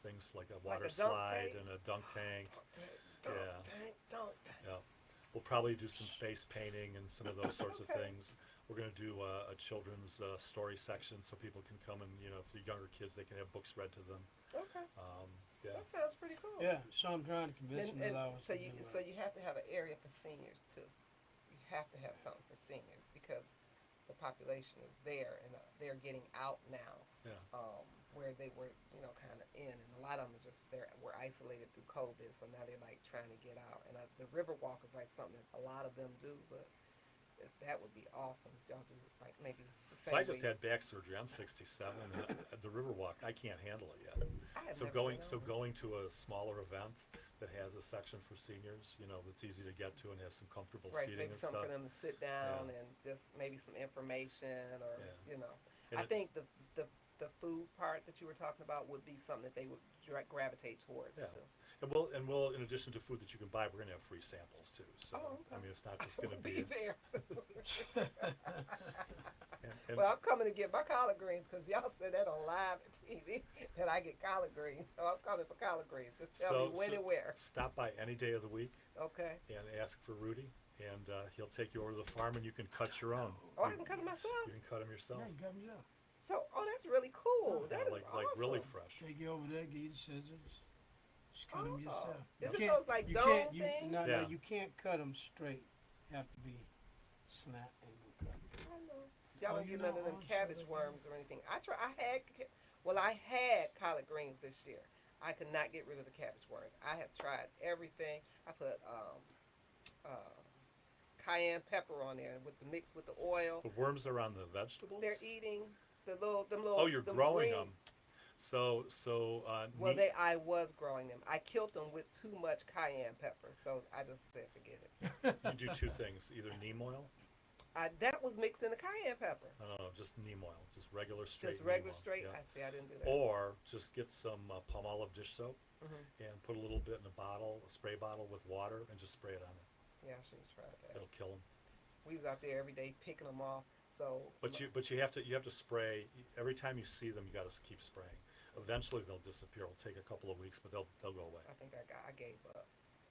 B: things like a water
A: a dunk
B: slide
A: tank?
B: and a dunk tank.
A: Dunk
B: Yeah.
A: tank, dunk tank.
B: Yeah. We'll probably do some face painting and some of those sorts of
A: Okay.
B: things. We're going to do a children's story section so people can come and, if they're younger kids, they can have books read to them.
A: Okay,
B: Yeah.
A: that sounds pretty cool.
C: Yeah, so I'm trying to convince
A: And,
C: him
A: and
C: that I was
A: so
C: to
A: you
C: do
A: so you have to have an area for seniors too. You have to have something for seniors because the population is there and they're getting out now.
B: Yeah.
A: Where they were, kind of in, and a lot of them were isolated through COVID, so now they're like trying to get out. And the river walk is like something that a lot of them do, but that would be awesome. Y'all do like maybe the same.
B: So I just
A: way-
B: had back surgery. I'm 67, and the Riverwalk, I can't handle it yet.
A: I have
B: So
A: never
B: going
A: been
B: so
A: on it.
B: going to a smaller event that has a section for seniors, that's easy to get to and has some comfortable
A: Right,
B: seating
A: maybe
B: and
A: something
B: stuff.
A: for them to sit down and just maybe some information or
B: Yeah. And
A: I
B: it-
A: think the food part that you were talking about would be something that they would gravitate towards
B: Yeah.
A: too.
B: And we'll in addition to food that you can buy, we're gonna have free samples too. So
A: Oh, okay.
B: I mean, it's not just gonna
A: Be
B: be.
A: there.
B: And
A: Well, I'm coming to get my collard greens because y'all said that on live TV that I get collard greens, so I'm coming for collard greens. Just tell me when and where.
B: Stop by any day of the week
A: Okay.
B: and ask for Rudy, and he'll take you over to the farm, and you can cut your own.
A: Oh, I can cut them myself.
B: You can cut them yourself.
C: Yeah, you got me up.
A: So, oh, that's really cool.
B: Yeah,
A: That is
B: like
A: awesome.
B: really fresh.
C: Take you over there, get you the scissors. Just cut them yourself.
A: Is
C: You
A: it
C: can't-
A: those, like,
C: you
A: dome
C: can't- you-
A: things?
C: No,
B: Yeah.
C: you can't cut them straight. Have to be snap angle cut.
A: I know. Y'all
C: Oh,
A: don't
C: you
A: get none
C: know,
A: of them
C: I'm sure
A: cabbage
C: they do.
A: worms or anything. I had collard greens this year. I could not get rid of the cabbage worms. I have tried everything. I put cayenne pepper on there with the mix with the oil.
B: The worms are on the vegetables.
A: They're eating them little.
B: Oh, you're
A: them
B: growing
A: green-
B: them. So
A: Well, I was growing them. I killed them with too much cayenne pepper, so I just said forget it.
B: you do two things: either neem oil.
A: That was mixed in the cayenne pepper.
B: No, just neem oil, just regular straight.
A: Just
B: neem
A: regular
B: oil.
A: straight.
B: Yeah.
A: I see. I didn't do that.
B: Or just get some palm olive dish soap
A: Mhm.
B: and put a little bit in a spray bottle with water, and just spray it on it.
A: Yeah, I should have tried that.
B: It'll kill them.
A: We was out there every day picking them off. So,
B: But you have to spray every time you see them. You got to keep spraying. Eventually they'll disappear. It'll take a couple of weeks, but they'll go away.
A: I think I gave up.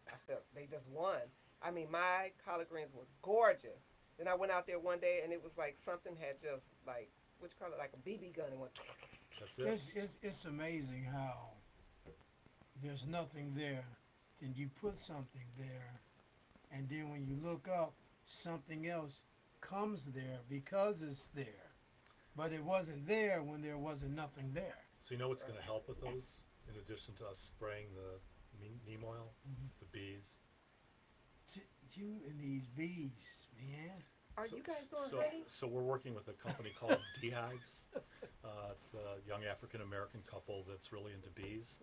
A: I felt they just won. I mean, my collard greens were gorgeous. Then I went out there one day and it was like something had just like what you call it, like a BB gun, and went.
B: That's it.
C: It's amazing how there's nothing there, then you put something there, and then when you look up, something else comes there because it's there. But it wasn't there when there wasn't nothing there.
B: So you know what's going to help with those, in addition to us spraying the neem oil, the bees.
C: You and these bees, man.
A: Are you guys doing honey?
B: So we're working with a company called Beehives. It's a young African American couple that's really into bees,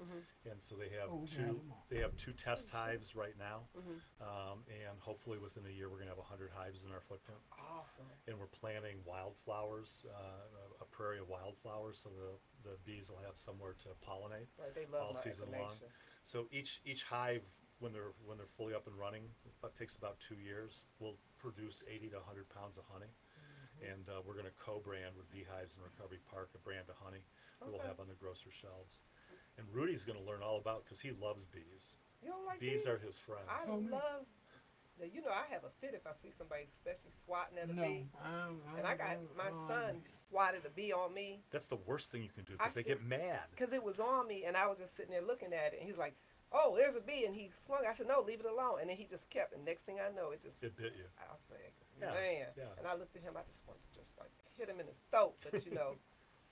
B: and so they have
C: Oh, we can have them all.
B: two test hives right now, and hopefully within a year we're gonna have 100 hives in our footprint.
A: Awesome.
B: And we're planting wildflowers, a prairie of wildflowers, so the bees will have somewhere to pollinate
A: Right, they love
B: all
A: my
B: season long.
A: information.
B: So each hive, when they're fully up and running, it takes about 2 years, will produce 80 to 100 pounds of honey. And we're going to co-brand with Beehives in Recovery Park, a brand of honey that we'll
A: Okay.
B: have on the grocery shelves. And Rudy's going to learn all about, because he loves bees.
A: You don't like
B: Bees
A: bees?
B: are his friends.
A: I
C: Oh, man.
A: love. Now, you know, I have a fit if I see somebody, especially swatting at a
C: No,
A: bee. And I got my son swatted a bee on me
B: That's the worst thing you can do,
A: I
B: because they
A: still-
B: get mad.
A: because it was on me, and I was just sitting there looking at it. And he's like, "Oh, there's a bee," and he swung. I said, "No, leave it alone." And then he just kept. And next thing I know, it just.
B: It bit you.
A: I was like,
B: Yeah,
A: man.
B: yeah.
A: And I looked at him. I just wanted to just like hit him in his throat, but you know,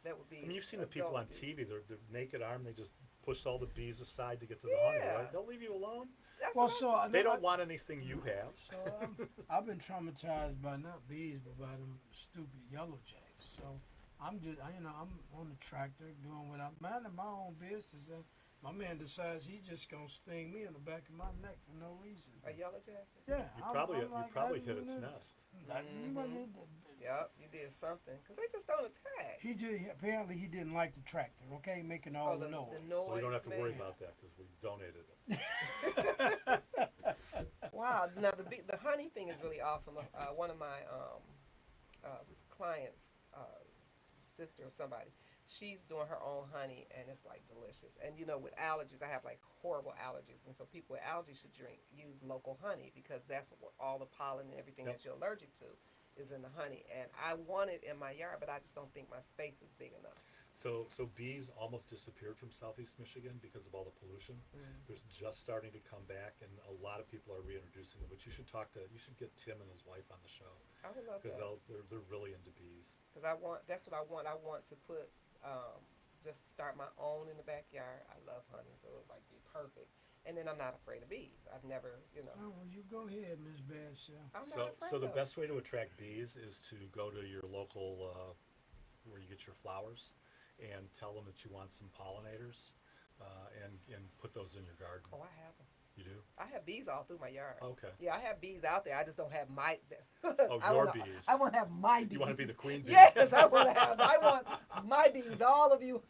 A: that would be.
B: I mean, you've seen the people
A: adult
B: on
A: bees.
B: TV, they're naked arm, they just pushed all the bees aside to get to the honey,
A: Yeah.
B: right? They'll leave you alone.
A: That's
C: Well,
A: what I
C: so
B: They don't want anything you have.
C: So I've been traumatized by not bees, but by them stupid yellow jays. So I'm just, I'm on the tractor doing what I'm minding my own business, and my man decides he's just gonna sting me in the back of my neck for no reason.
A: A yellow jacket.
C: Yeah,
B: You
C: I'm
B: probably
C: like,
B: probably
C: I
B: hit
C: didn't
B: its
C: know.
B: nest.
A: Yep, you did something because they just don't attack.
C: He apparently he didn't like the tractor. Okay, making all the noise.
A: The noise.
B: So you don't have to worry
A: man.
B: about that, because we donated it.
A: Wow. Now the honey thing is really awesome. One of my clients, sister or somebody, she's doing her own honey, and it's like delicious. And you know, with allergies, I have like horrible allergies, and so people with allergies should use local honey, because that's what all the pollen and everything
B: Yep.
A: that you're allergic to is in the honey. And I want it in my yard, but I just don't think my space is big enough.
B: So bees almost disappeared from Southeast Michigan because of all the pollution. They're just starting to come back, and a lot of people are reintroducing them. But you should get Tim and his wife on the show,
A: I would love
B: because
A: that.
B: they're really into bees.
A: Because that's what I want. I want to put, just start my own in the backyard. I love honey, so it would like be perfect. And then I'm not afraid of bees. I've never,
C: Oh, well, you go ahead, Miss Badshaw.
A: I'm
B: So
A: not afraid
B: so the
A: of
B: best way to attract bees is to go to your local where you get your flowers, and tell them that you want some pollinators, and put those in your garden.
A: Oh, I have them.
B: You do?
A: I have bees all through my yard.
B: Okay.
A: Yeah, I have bees out there. I just don't have my.
B: Oh,
A: I
B: your
A: wanna-
B: bees.
A: I want to have my bees.
B: You want to be the queen bee?
A: Yes, I want to have. I want my bees. All of you.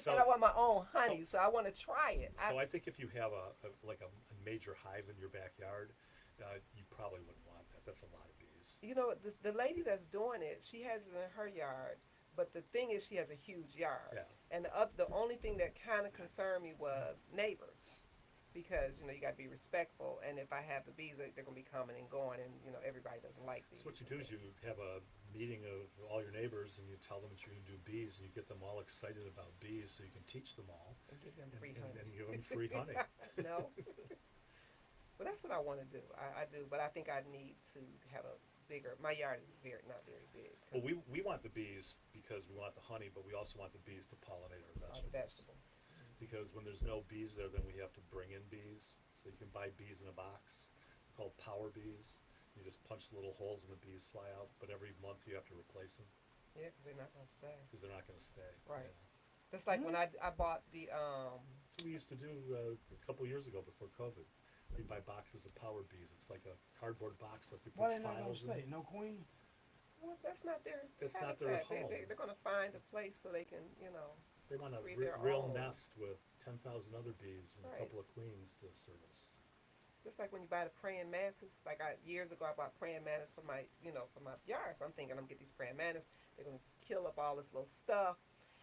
A: And I want my own honey, so I want to try it.
B: So I think if you have a major hive in your backyard, you probably wouldn't want that. That's a lot of bees.
A: You know, the lady that's doing it, she has it in her yard, but the thing is, she has a huge yard.
B: Yeah.
A: And the only thing that kind of concerned me was neighbors. because you got to be respectful. And if I have the bees, they're going to be coming and going, and everybody doesn't like bees.
B: So what you do is you have a meeting of all your neighbors, and you tell them that you're going to do bees, and you get them all excited about bees, so you can teach them all,
A: and give them free honey.
B: and you give them free honey.
A: No, but that's what I want to do. I do, but I think I need to have a bigger. My yard is not very big.
B: Well, we want the bees because we want the honey, but we also want the bees to pollinate our
A: all the
B: vegetables.
A: vegetables.
B: Because when there's no bees there, then we have to bring in bees. So you can buy bees in a box called power bees. You just punch little holes and the bees fly out, but every month you have to replace them
A: Yeah, because they're not going to stay.
B: because they're not going to stay.
A: Right.
B: You know.
A: That's like when I bought the
B: So we used to do a couple years ago before COVID. We buy boxes of power bees. It's like a cardboard box that we put
C: Why they not gonna
B: files
C: stay?
B: in.
C: No queen?
A: Well, that's not their
B: That's not
A: habitat.
B: their home.
A: They're going to find a place so they can,
B: They want a
A: breed their
B: real
A: own.
B: nest with 10,000 other bees and
A: Right.
B: a couple of queens to service.
A: Just like when you buy the praying mantis. Like years ago, I bought praying mantis for my, for my yard. So I'm thinking I'm gonna get these praying mantis. They're gonna kill up all this little stuff.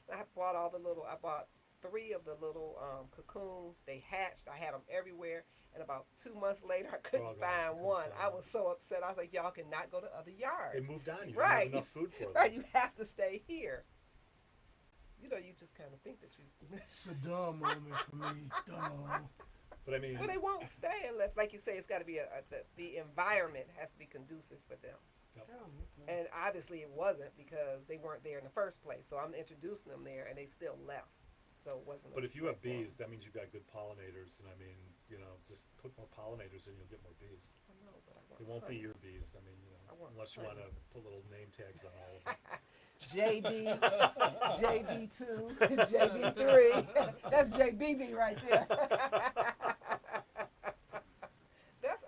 A: And I bought I bought 3 of the little cocoons. They hatched. I had them everywhere. And about 2 months later, I couldn't
B: gone.
A: find one. I was so upset. I was like, y'all cannot go to other yards.
B: They moved on. You
A: Right.
B: don't have enough food for them.
A: Right, you have to stay here. You just kind of think that you.
C: It's a dumb moment for me. Dumb.
B: But I mean,
A: Well, they won't stay unless, like you say, it's got to be the environment has to be conducive for them. And obviously it wasn't because they weren't there in the first place. So I'm introducing them there, and they still left. So it wasn't.
B: but if you have
A: place for 'em.
B: bees, that means you've got good pollinators. And I mean, just put more pollinators and you'll get more bees.
A: I know, but I want
B: It won't be
A: honey.
B: your bees. I mean,
A: I want
B: unless you want to put little name tags on all of them.
A: JB, JB2, JB3. That's JBB right there.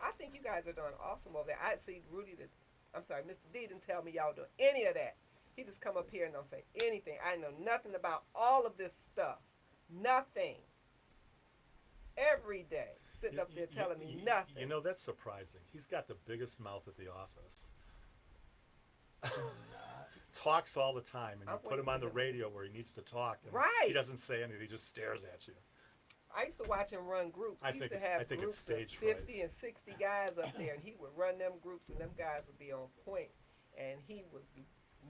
A: I think you guys are doing awesome over there. I see Mr. D didn't tell me y'all doing any of that. He just come up here and don't say anything. I know nothing about all of this stuff. Nothing. Every day, sitting up there telling me nothing.
B: That's surprising. He's got the biggest mouth at the office. Talks all the time, and you put him on the radio where he needs to talk. And
A: Right.
B: He doesn't say anything. He just stares at you.
A: I used to watch him run groups.
B: I
A: He
B: think
A: used to
B: it's-
A: have
B: I think it's
A: groups of
B: stage fright.
A: 50 and 60 guys up there, and he would run them groups, and them guys would be on point. And he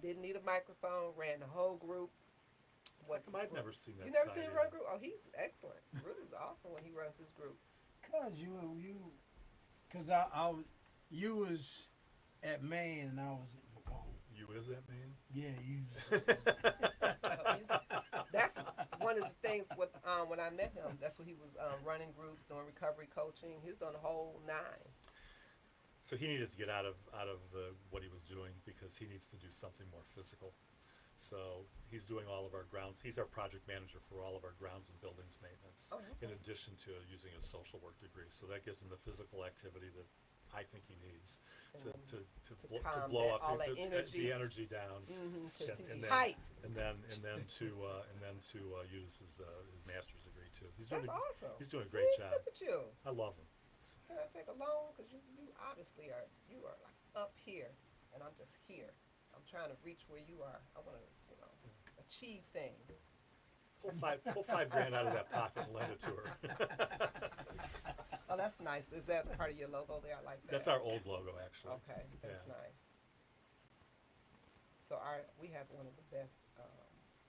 A: didn't need a microphone, ran the whole group.
B: How come I've never seen that?
A: You never
B: side
A: seen him
B: of
A: run a
B: you?
A: group? Oh, he's excellent. Rudy's awesome when he runs his groups.
C: Cause you was at Maine and I was at Macomb.
B: You is that man?
C: Yeah, you.
A: That's one of the things when I met him. That's what he was running groups, doing recovery coaching. He was doing the whole 9.
B: So he needed to get out of what he was doing because he needs to do something more physical. So he's doing all of our grounds. He's our project manager for all of our grounds and buildings maintenance,
A: Oh, okay.
B: in addition to using a social work degree. So that gives him the physical activity that I think he needs to
A: calm
B: blow
A: all
B: up
A: that energy.
B: the energy down,
A: Mm-hmm.
B: and then to use his master's degree too. He's
A: That's
B: doing
A: awesome.
B: he's doing a
A: See,
B: great job.
A: Look at you.
B: I love him.
A: Can I take a loan? Because you obviously are like up here, and I'm just here. I'm trying to reach where you are. I want to, achieve things.
B: Pull $5 grand out of that pocket and lend it to her.
A: Oh, that's nice. Is that part of your logo there? I like that.
B: That's our old logo, actually.
A: Okay, that's
B: Yeah.
A: nice. So we have one of the best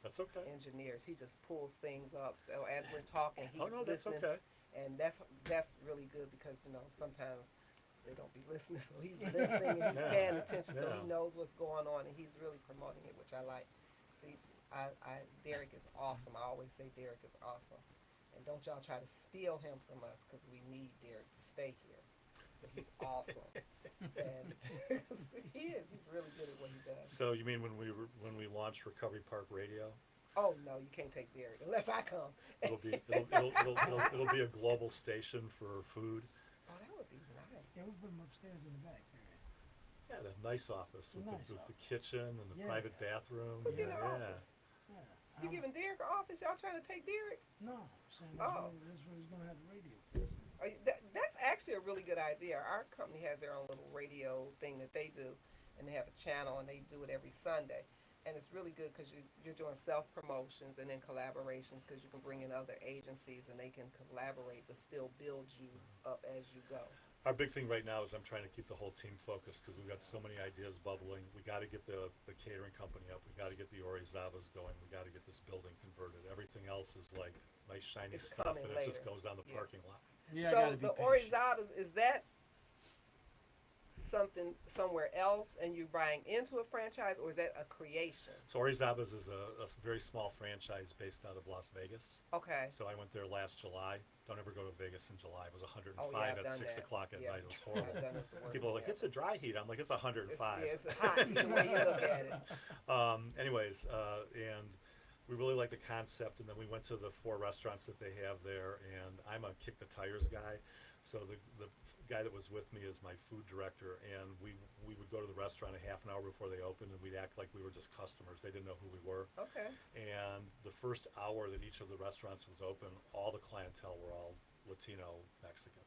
B: That's okay.
A: engineers. He just pulls things up. So as we're talking, he's
B: Oh, no, that's
A: listening.
B: okay.
A: And that's really good because sometimes they don't be listening. So he's listening and he's
B: Yeah.
A: paying attention. So
B: Yeah.
A: he knows what's going on and he's really promoting it, which I like. So Derek is awesome. I always say Derek is awesome. And don't y'all try to steal him from us because we need Derek to stay here. But he's awesome. And he is. He's really good at what he does.
B: So you mean when we launched Recovery Park Radio,
A: Oh no, you can't take Derek unless I come.
B: it'll be a global station for food.
A: Oh, that would be nice.
C: Yeah, we put them upstairs in the back there.
B: Yeah, the nice office with,
C: Nice
B: the
C: office.
B: kitchen and the
C: Yeah.
B: private bathroom.
A: Who get
B: Yeah,
A: an office?
C: Yeah.
A: You giving Derek an office? Y'all trying to take Derek?
C: No, I'm saying
A: Oh.
C: that's where he's gonna have the radio. place.
A: That's actually a really good idea. Our company has their own little radio thing that they do, and they have a channel, and they do it every Sunday. And it's really good because you're doing self-promotions and then collaborations because you can bring in other agencies and they can collaborate but still build you up as you go.
B: Our big thing right now is I'm trying to keep the whole team focused because we've got so many ideas bubbling. We got to get the catering company up. We got to get the Orizabas going. We got to get this building converted. Everything else is like nice shiny
A: It's
B: stuff,
A: coming
B: and it just
A: later.
B: goes down the
A: Yeah.
B: parking lot.
C: Yeah, I
A: So
C: gotta be
A: the
C: patient.
A: Orizabas, is that something somewhere else and you're buying into a franchise, or is that a creation?
B: So Orizabas is a very small franchise based out of Las Vegas.
A: Okay.
B: So I went there last July. Don't ever go to Vegas in July. It was 105
A: Oh, yeah, I've
B: at
A: done
B: 6
A: that.
B: o'clock at
A: Yeah.
B: night. It was
A: I've
B: horrible.
A: done it. It's the worst
B: People are like,
A: thing
B: it's a dry heat. I'm like, it's 105.
A: It's hot either way you look at it.
B: Anyways, and we really like the concept, and then we went to the 4 restaurants that they have there, and I'm a kick the tires guy. So the guy that was with me is my food director, and we would go to the restaurant a half an hour before they opened, and we'd act like we were just customers. They didn't know who we were.
A: Okay.
B: And the first hour that each of the restaurants was open, all the clientele were all Latino, Mexican,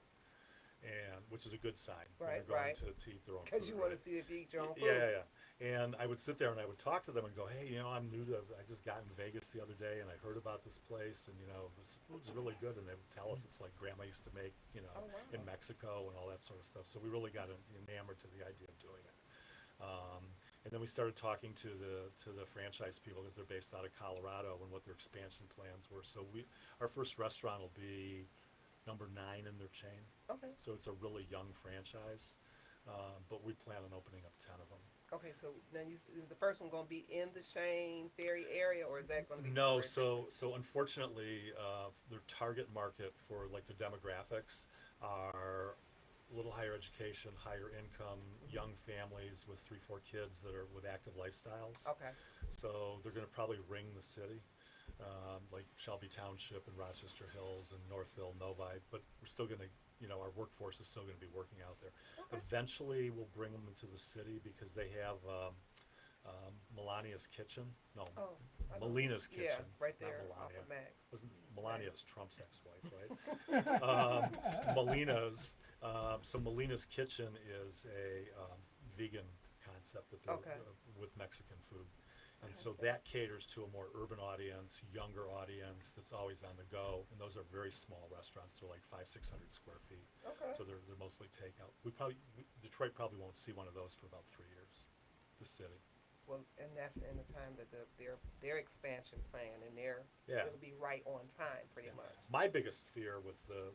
B: and which is a good sign when
A: Right,
B: they're going
A: right.
B: to eat their own food.
A: Because you want to
B: right?
A: see if you eat your own food.
B: Yeah. And I would sit there and I would talk to them and go, hey, I just got in Vegas the other day and I heard about this place and, this food's really good. And they would tell us it's like grandma used to make,
A: Oh, wow.
B: in Mexico and all that sort of stuff. So we really got enamored to the idea of doing it. And then we started talking to the franchise people because they're based out of Colorado and what their expansion plans were. So our first restaurant will be number 9 in their chain.
A: Okay.
B: So it's a really young franchise, but we plan on opening up 10 of them.
A: Okay, so then is the first one going to be in the Shane Ferry area, or is that going to be
B: No,
A: somewhere
B: so unfortunately, their target market for like the demographics are a little higher education, higher income, young families with 3-4 kids that are with active lifestyles.
A: different? Okay.
B: So they're going to probably ring the city, like Shelby Township and Rochester Hills and Northville, Novi, but we're still going to, our workforce is still going to be working out there.
A: Okay.
B: Eventually, we'll bring them into the city because they have Melania's Kitchen. No,
A: Oh, I know.
B: Melina's
A: Yeah,
B: Kitchen.
A: right
B: not
A: there off
B: Melania.
A: of Mac.
B: Wasn't Melania's Trump's ex-wife, right? Melina's. So Melina's Kitchen is a vegan concept that they're,
A: Okay.
B: with Mexican food. And so that caters to a more urban audience, younger audience that's always on the go. And those are very small restaurants. They're like 500-600 square feet.
A: Okay.
B: So they're mostly takeout. Detroit probably won't see one of those for about 3 years. The city.
A: Well, and that's in the time that their expansion plan and
B: Yeah.
A: it'll be right on time, pretty much.
B: My biggest fear with the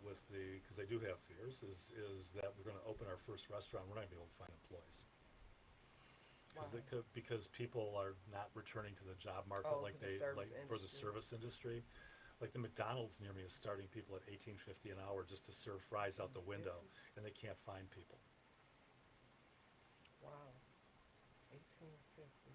B: because I do have fears is that we're going to open our first restaurant. We're not going to be able to find employees.
A: Wow.
B: Because people are not returning to the job market
A: Oh,
B: like
A: to the service
B: for the
A: industry.
B: service industry. Like the McDonald's near me is starting people at $18.50 an hour just to serve fries out the window, and they can't find people.
A: Wow. 1850.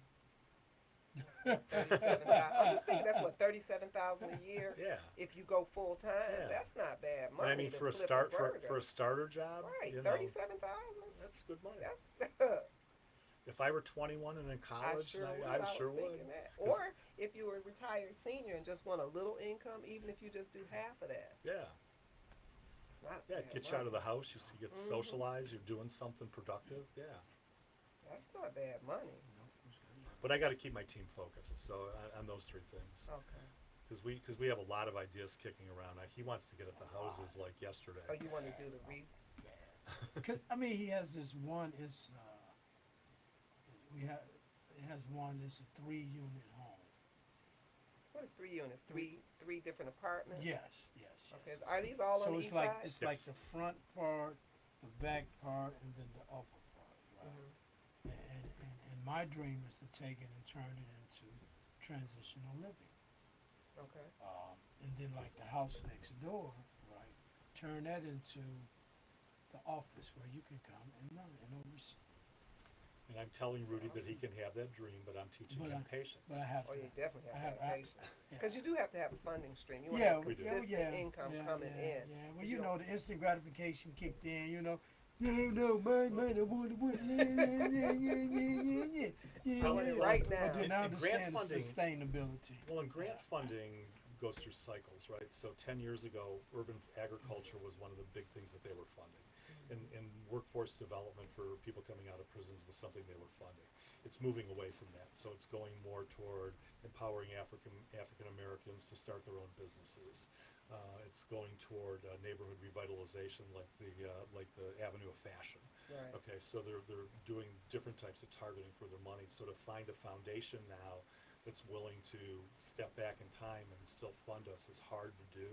A: 37,000. I'm just thinking that's what 37,000 a year.
B: Yeah.
A: If you go full time,
B: Yeah.
A: that's not bad
B: But
A: money.
B: I mean,
A: to
B: for a
A: flip
B: start
A: burger.
B: for a starter job,
A: right,
B: you know,
A: 37,000.
B: that's good money.
A: That's
B: If I were 21 and in
A: I
B: college,
A: sure would.
B: I
A: I
B: sure
A: was
B: would.
A: thinking that. Or if you were a retired senior and just want a little income, even if you just do half of that,
B: Yeah.
A: it's not.
B: Yeah,
A: bad
B: get you out of
A: money.
B: the house. You get
A: Mhm.
B: socialized. You're doing something productive. Yeah.
A: That's not bad money.
B: But I got to keep my team focused. So on those 3 things,
A: Okay.
B: because we have a lot of ideas kicking around. He wants to get at the houses like yesterday.
A: Oh, you want to do the wreath?
C: He has this one. It has one. It's a 3-unit home.
A: What is 3 units? Three different apartments.
C: Yes.
A: Okay. Are these all
C: So
A: on the
C: it's
A: east
C: like
A: side?
C: it's like
B: Yes.
C: the front part, the back part, and then the upper part, right?
A: Mhm.
C: And my dream is to take it and turn it into transitional living.
A: Okay.
C: And then like the house next door, right? Turn that into the office where you can come and learn and oversee.
B: And I'm telling Rudy that he can have that dream, but I'm teaching
C: But
B: him patience.
C: But I have
A: Oh,
C: to.
A: you definitely
C: I
A: have to
C: have-
A: have patience. Because you do have to have a funding stream. You want
C: Yeah,
A: to have
B: we do.
A: consistent income coming
C: yeah,
A: in.
C: Yeah, well,
A: If
C: you
A: you
C: know, the instant gratification kicked in, No, mine, I want, yeah.
A: I want it right now.
C: But then I
B: And grant
C: understand the
B: funding-
C: sustainability.
B: Well, and grant funding goes through cycles, right? So 10 years ago, urban agriculture was one of the big things that they were funding. And workforce development for people coming out of prisons was something they were funding. it's moving away from that. So it's going more toward empowering African Americans to start their own businesses. It's going toward neighborhood revitalization, like the Avenue of Fashion.
A: Right.
B: Okay, so they're doing different types of targeting for their money. So to find a foundation now that's willing to step back in time and still fund us is hard to do.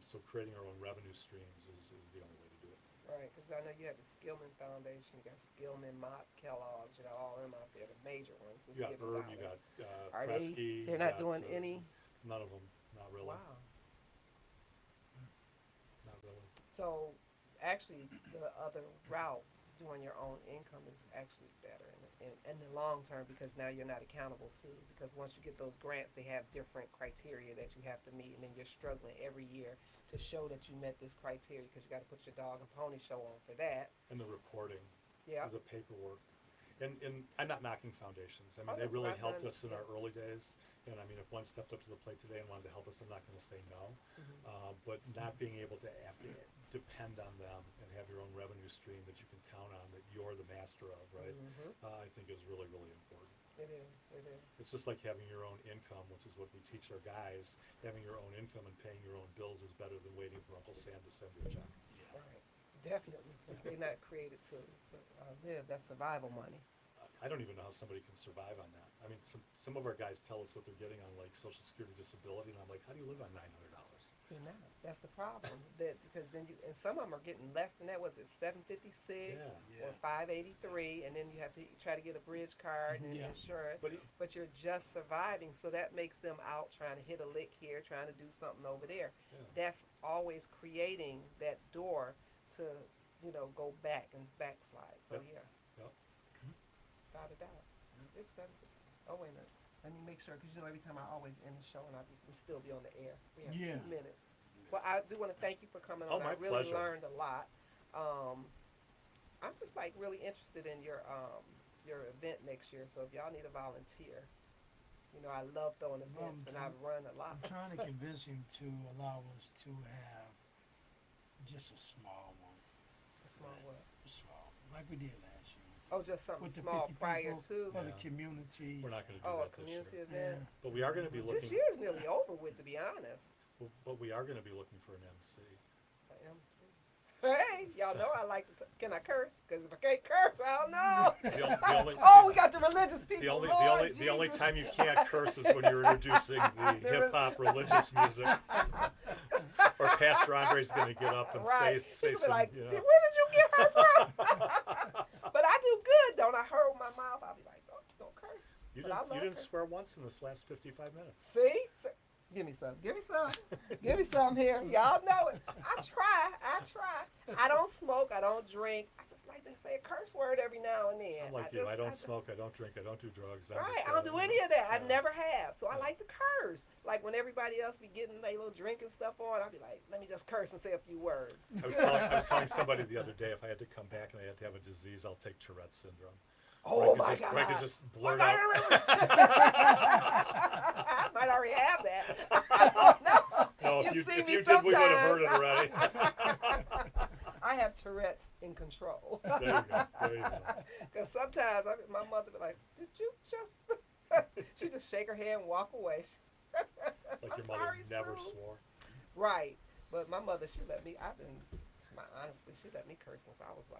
B: So creating our own revenue streams is the only way to do it.
A: Right, because I know you have the Skillman Foundation, you got Skillman, Mott, Kellogg's, you got all of them out there, the major ones.
B: You got
A: giving
B: Herb, you
A: dollars.
B: got
A: Are
B: Kresge.
A: they're not doing any?
B: None of them, not really.
A: Wow.
B: Not really.
A: So actually, the other route, doing your own income, is actually better in the long term, because now you're not accountable to. Because once you get those grants, they have different criteria that you have to meet, and then you're struggling every year to show that you met this criteria, because you got to put your dog and pony show on for that.
B: And the reporting,
A: Yeah.
B: the paperwork. And I'm not knocking foundations. I mean,
A: Oh,
B: they
A: no,
B: really
A: I've
B: helped
A: done-
B: us in
A: yeah.
B: our early days. And I mean, if one stepped up to the plate today and wanted to help us, I'm not going to say no. But not being able to have to depend on them and have your own revenue stream that you can count on, that you're the master of, right? I think is really, really important.
A: It is. It is.
B: It's just like having your own income, which is what we teach our guys. Having your own income and paying your own bills is better than waiting for Uncle Sam to send you a check.
A: Right. Definitely, because they're not created to live. That's survival money.
B: I don't even know how somebody can survive on that. I mean, some of our guys tell us what they're getting on like Social Security disability, and I'm like, how do you live on $900?
A: They're not. That's the problem. Because then and some of them are getting less than that. Was it $756
B: Yeah.
A: or $583, and then you have to try to get a bridge card and
C: Yeah.
A: insurance.
B: But
A: But you're just surviving, so that makes them out trying to hit a lick here, trying to do something over there.
B: Yeah.
A: That's always creating that door to go back and backslide. So
B: Yep.
A: yeah,
B: Yep.
A: without a doubt. It's 7. Oh wait a minute. Let me make sure, because every time I always end the show and we still be on the air. We have
C: Yeah.
A: 2 minutes. Well, I do want to thank you for coming
B: Oh,
A: on.
B: my
A: I really
B: pleasure.
A: learned a lot. I'm just like really interested in your event next year. So if y'all need a volunteer, I love throwing events and I've run a lot.
C: I'm trying to convince him to allow us to have just a small one.
A: A small what?
C: Small, like we did last year.
A: Oh, just something
C: With the
A: small
C: 50
A: prior
C: people
A: to.
C: for the
B: Yeah.
C: community.
B: We're not going to do
A: Oh, a
B: that this
A: community
B: year.
A: event.
C: Yeah.
B: But we are going to be
A: This
B: looking.
A: year's nearly over with, to be honest.
B: But we are going to be looking for an MC.
A: A MC. Hey, y'all know I like to. Can I curse? Because if I can't curse, I don't know.
B: The only,
A: Oh, we got the religious people.
B: the only,
A: Lord
B: the only
A: Jesus.
B: time you can't curse is when you're introducing the hip hop religious music. Or Pastor Andre's going to get up and
A: Right.
B: say
A: People be
B: some,
A: like,
B: you know.
A: Where did you get her from? But I do good, don't I? Hold my mouth. I'll be like, don't curse.
B: You
A: But I
B: didn't,
A: love
B: you didn't
A: her.
B: swear once in this last 55 minutes.
A: See? Give me some. Give me some. Give me some here. Y'all know it. I try. I don't smoke. I don't drink. I just like to say a curse word every now and then.
B: I'm like you. I don't smoke. I don't drink. I don't do drugs. I'm
A: Right,
B: just,
A: I don't do any of that. I
B: yeah.
A: never have. So I
B: Yeah.
A: like to curse. Like when everybody else be getting their little drinking stuff on, I'll be like, let me just curse and say a few words.
B: I was telling somebody the other day, if I had to come back and I had to have a disease, I'll take Tourette's syndrome.
A: Oh my
B: Where I could
A: God.
B: just blurt out.
A: I might already have that. I don't know.
B: No,
A: You
B: if
A: see
B: you
A: me
B: did, we would have heard it
A: sometimes.
B: already.
A: I have Tourette's in control.
B: There you go. There you go.
A: Because sometimes my mother be like, did you just... she just shake her head and walk away.
B: Like
A: I'm
B: your mother
A: sorry,
B: never
A: Sue.
B: swore.
A: Right. But my mother, she let me, honestly, she let me curse since I was like